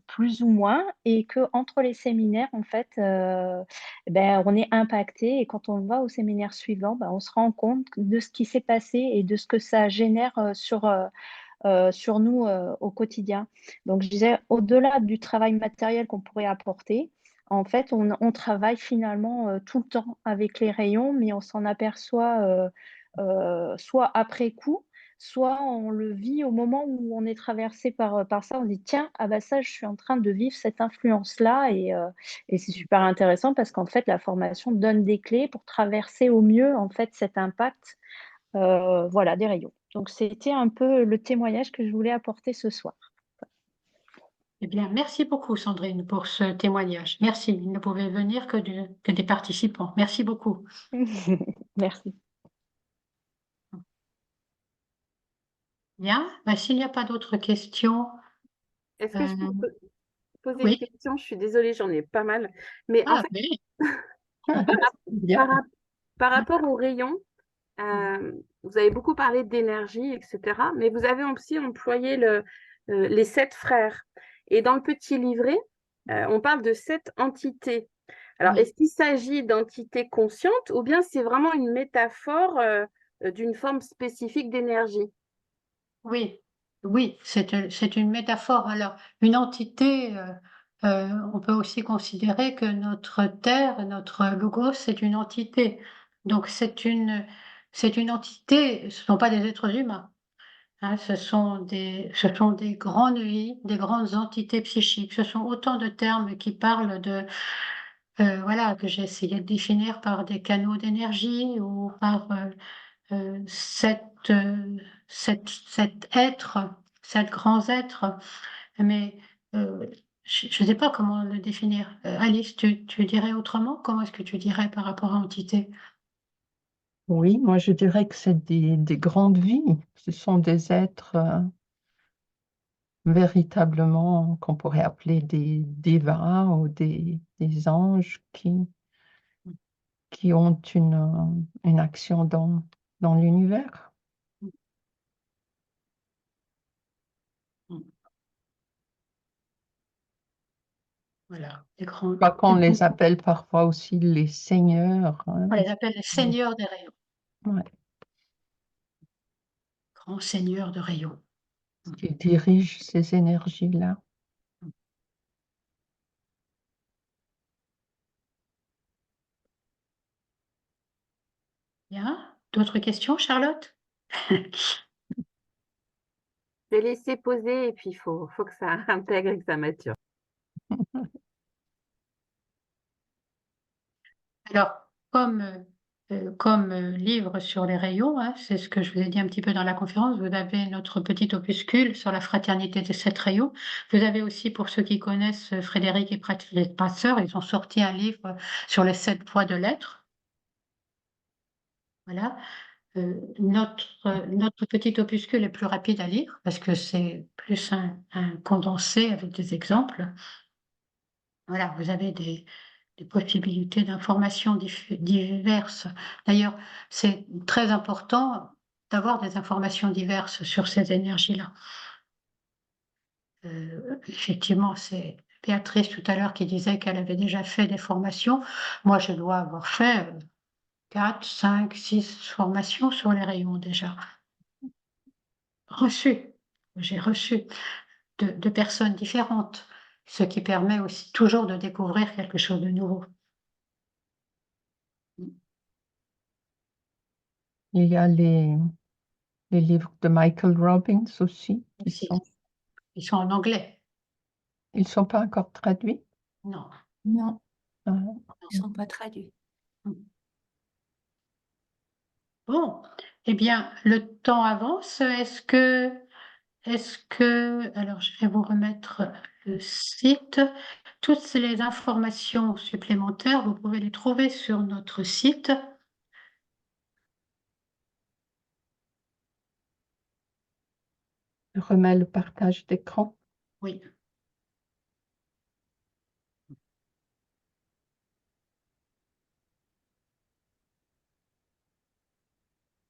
plus ou moins et qu'entre les séminaires, en fait, on est impacté et quand on va au séminaire suivant, bah, on se rend compte de ce qui s'est passé et de ce que ça génère, sur nous, au quotidien. Donc je disais, au-delà du travail matériel qu'on pourrait apporter, en fait, on travaille finalement, tout le temps avec les rayons, mais on s'en aperçoit, soit après coup, soit on le vit au moment où on est traversé par ça. On dit: «Tiens, ah bah ça, je suis en train de vivre cette influence-là» et c'est super intéressant parce qu'en fait, la formation donne des clés pour traverser au mieux, en fait, cet impact, voilà, des rayons. Donc c'était un peu le témoignage que je voulais apporter ce soir. eh bien, merci beaucoup Sandrine pour ce témoignage. Merci, il ne pouvait venir que des participants. Merci beaucoup. Merci. Bien, bah, s'il n'y a pas d'autres questions, Est-ce que je euh, peux poser une oui. question? Je suis désolée, j'en ai pas mal. Mais en Ah, fait, oui. bien. par, rap- par rapport aux rayons, vous avez beaucoup parlé d'énergie, etc. Mais vous avez aussi employé les 7 frères. Et dans le petit livret, on parle de 7 entités. Alors, Oui, est-ce qu'il s'agit d'entités conscientes ou bien c'est vraiment une métaphore d'une forme spécifique d'énergie? oui, oui, c'est une métaphore. Alors, une entité, on peut aussi considérer que notre terre, notre logos, c'est une entité. Donc, c'est une entité, ce ne sont pas des êtres humains. Hein, ce sont des grandes vies, des grandes entités psychiques. Ce sont autant de termes qui parlent de, voilà, que j'ai essayé de définir par des canaux d'énergie ou par cet être, cet grand être. Mais je ne sais pas comment le définir. Alice, tu dirais autrement? Comment est-ce que tu dirais par rapport à entité? Oui, moi je dirais que c'est des grandes vies. Ce sont des êtres véritablement qu'on pourrait appeler des divins ou des anges qui ont une action dans l'univers. Voilà, des grands. Je crois qu'on les appelle parfois aussi les seigneurs, hein. On les appelle les seigneurs des rayons, Ouais, grands seigneurs de rayons. qui dirigent ces énergies-là. Bien. D'autres questions, Charlotte? Je vais laisser poser et puis faut que ça intègre et que ça mature. Alors, comme comme livre sur les rayons, hein, c'est ce que je vous ai dit un petit peu dans la conférence. Vous avez notre petit opuscule sur la fraternité des 7 rayons. Vous avez aussi, pour ceux qui connaissent Frédéric et Patrick Passeur, ils ont sorti un livre sur les 7 voies de l'être. Voilà. Notre petit opuscule est plus rapide à lire parce que c'est plus un condensé avec des exemples. Voilà, vous avez des possibilités d'informations diverses. D'ailleurs, c'est très important d'avoir des informations diverses sur ces énergies-là. Effectivement, c'est Béatrice tout à l'heure qui disait qu'elle avait déjà fait des formations. Moi, je dois avoir fait 4, 5, 6 formations sur les rayons déjà. Reçues. J'ai reçu de personnes différentes, ce qui permet aussi toujours de découvrir quelque chose de nouveau. Il y a les livres de Michael Robbins aussi. Aussi. Ils sont en anglais. Ils ne sont pas encore traduits. Non. Non, Ah, ils ne sont pas traduits. Bon, eh bien, le temps avance. Alors, je vais vous remettre le site. Toutes les informations supplémentaires, vous pouvez les trouver sur notre site. je remets le partage d'écran. Oui.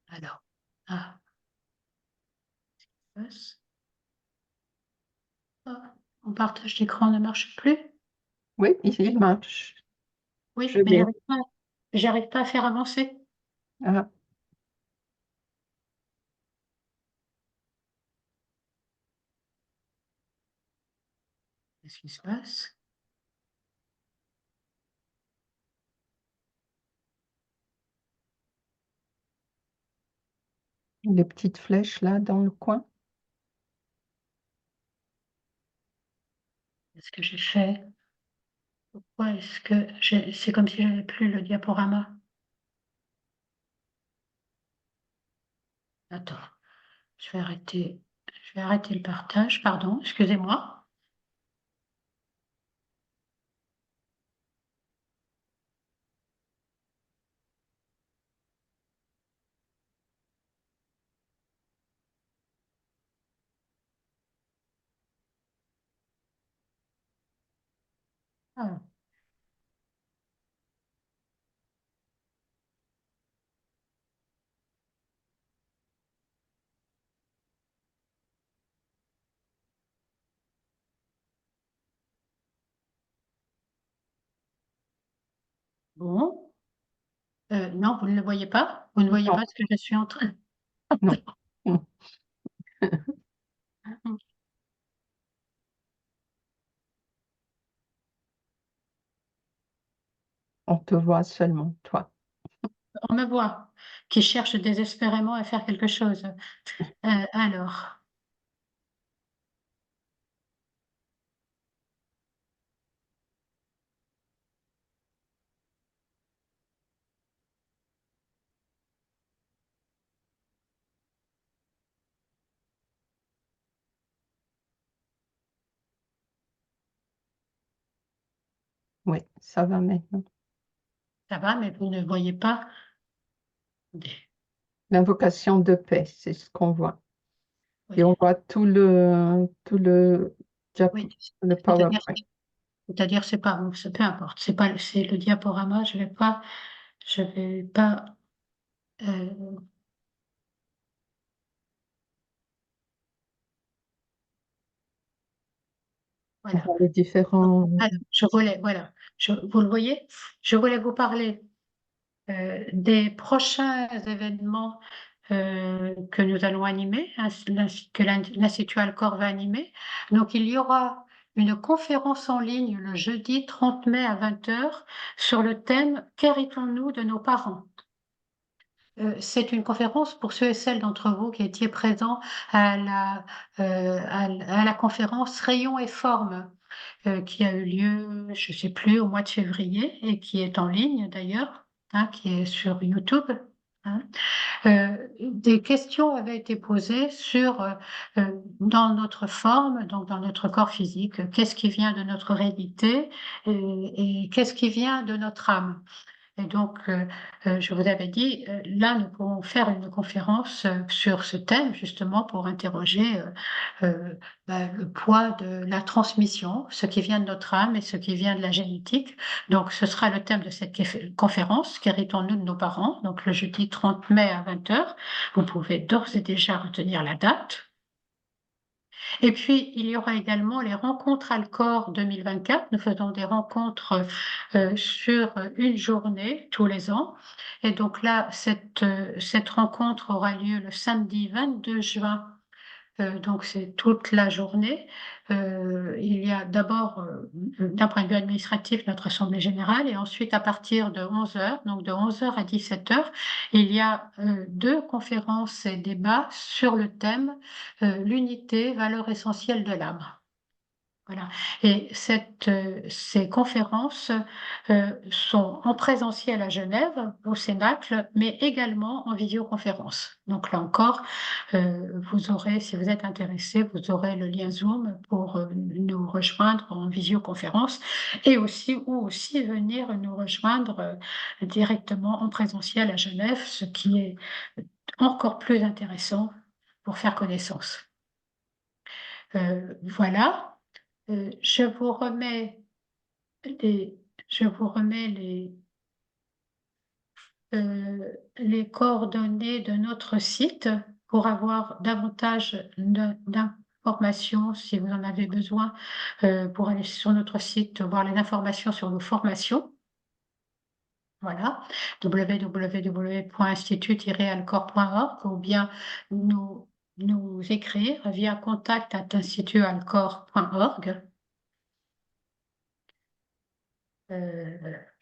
Alors, mon partage d'écran ne marche plus. Oui, il marche. Oui, Je mais l'ai. j'arrive pas à faire avancer. Ah, Qu'est-ce qui se passe? les petites flèches là dans le coin. Qu'est-ce que j'ai fait? Pourquoi est-ce que c'est comme si j'avais plus le diaporama? Attends, je vais arrêter le partage, pardon, excusez-moi. Ah, bon, non, vous ne le voyez pas? Vous ne voyez Non. pas ce que je suis en train Non. On te voit seulement, toi. On me voit, qui cherche désespérément à faire quelque chose. Alors, Oui, ça va maintenant. ça va, mais vous ne voyez pas. L'invocation de paix, c'est ce qu'on voit. Oui, Et on voit tout le oui, le PowerPoint. c'est-à-dire, c'est pas, peu importe, c'est le diaporama, je vais pas, euh, On voilà. voit les différents. Alors, voilà, vous le voyez? Je voulais vous parler des prochains événements que nous allons animer, que l'Institut Alcor va animer. Donc, il y aura une conférence en ligne le jeudi 30 mai à 20 heures sur le thème Qu'héritons-nous de nos parents? C'est une conférence pour ceux et celles d'entre vous qui étiez présents à la conférence Rayons et formes qui a eu lieu, je ne sais plus, au mois de février et qui est en ligne d'ailleurs. qui est sur YouTube. Hein. Des questions avaient été posées sur dans notre forme, donc dans notre corps physique, qu'est-ce qui vient de notre réalité et qu'est-ce qui vient de notre âme. Et donc, je vous avais dit, là, nous pourrons faire une conférence sur ce thème, justement, pour interroger le poids de la transmission, ce qui vient de notre âme et ce qui vient de la génétique. Donc, ce sera le thème de cette conférence, qu'héritons-nous de nos parents, donc le jeudi 30 mai à 20 heures. Vous pouvez d'ores et déjà retenir la date. Et puis, il y aura également les rencontres Alcor 2024. Nous faisons des rencontres sur une journée tous les ans. Et donc là, cette rencontre aura lieu le samedi 22 juin. Donc c'est toute la journée. Il y a d'abord, d'un point de vue administratif, notre assemblée générale, et ensuite à partir de 11 heures, donc de 11 heures à 17 heures, il y a 2 conférences et débats sur le thème l'unité, valeur essentielle de l'âme. Voilà. Et ces conférences sont en présentiel à Genève, au Cénacle, mais également en visioconférence. Donc là encore, vous aurez, si vous êtes intéressé, vous aurez le lien Zoom pour nous rejoindre en visioconférence et aussi venir nous rejoindre directement en présentiel à Genève, ce qui est encore plus intéressant pour faire connaissance. Voilà. Je vous remets les coordonnées de notre site pour avoir davantage d'informations si vous en avez besoin, pour aller sur notre site, voir les informations sur nos formations. Voilà, www.institut-alcor.org ou bien nous écrire via contact@institutalcor.org.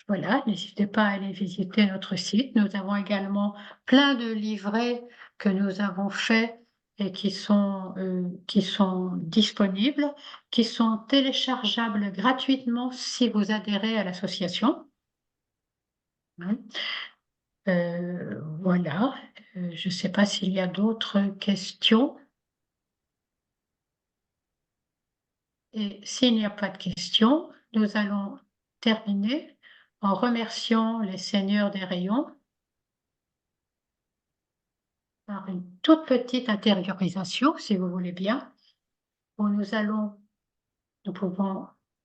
Voilà, n'hésitez pas à aller visiter notre site. Nous avons également plein de livrets que nous avons faits et qui sont disponibles, qui sont téléchargeables gratuitement si vous adhérez à l'association. Hein. Voilà, je ne sais pas s'il y a d'autres questions. Et s'il n'y a pas de questions, nous allons terminer en remerciant les seigneurs des rayons par une toute petite intériorisation, si vous voulez bien, où nous allons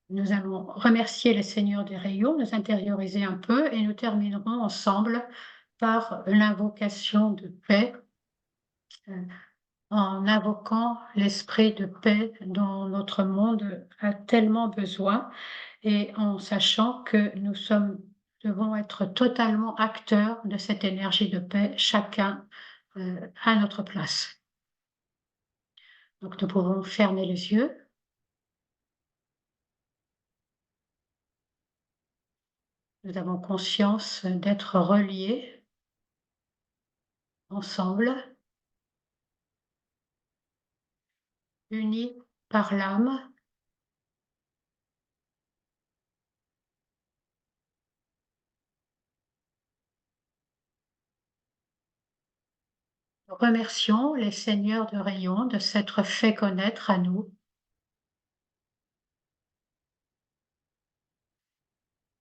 remercier les seigneurs des rayons, nous intérioriser un peu et nous terminerons ensemble par l'invocation de paix, en invoquant l'esprit de paix dont notre monde a tellement besoin et en sachant que nous devons être totalement acteurs de cette énergie de paix, chacun à notre place. Donc nous pouvons fermer les yeux. Nous avons conscience d'être reliés ensemble, unis par l'âme. Nous remercions les seigneurs de rayons de s'être fait connaître à nous.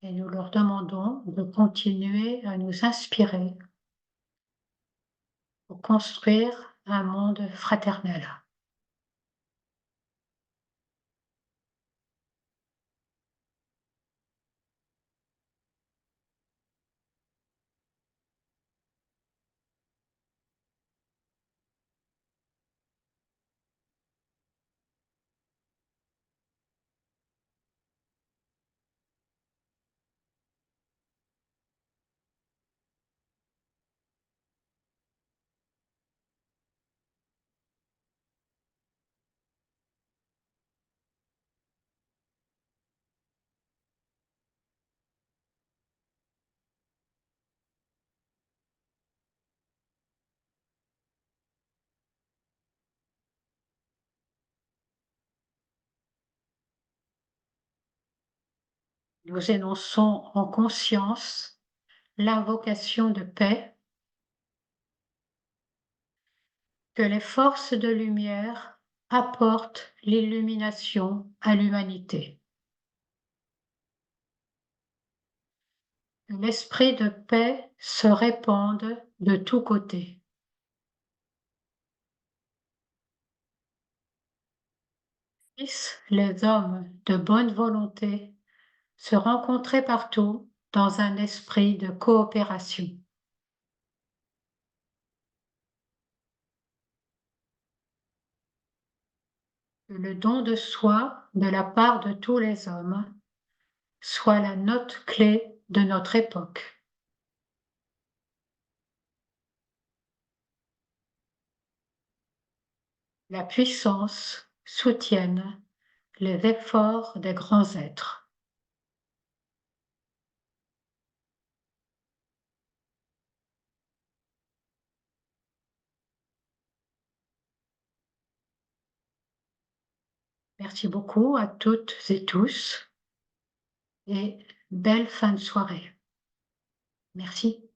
Et nous leur demandons de continuer à nous inspirer pour construire un monde fraternel. Nous énonçons en conscience l'invocation de paix, que les forces de lumière apportent l'illumination à l'humanité. Que l'esprit de paix se répande de tous côtés. Puissent les hommes de bonne volonté se rencontrer partout dans un esprit de coopération. Que le don de soi de la part de tous les hommes soit la note clé de notre époque. La puissance soutienne les efforts des grands êtres. Merci beaucoup à toutes et tous et belle fin de soirée. Merci.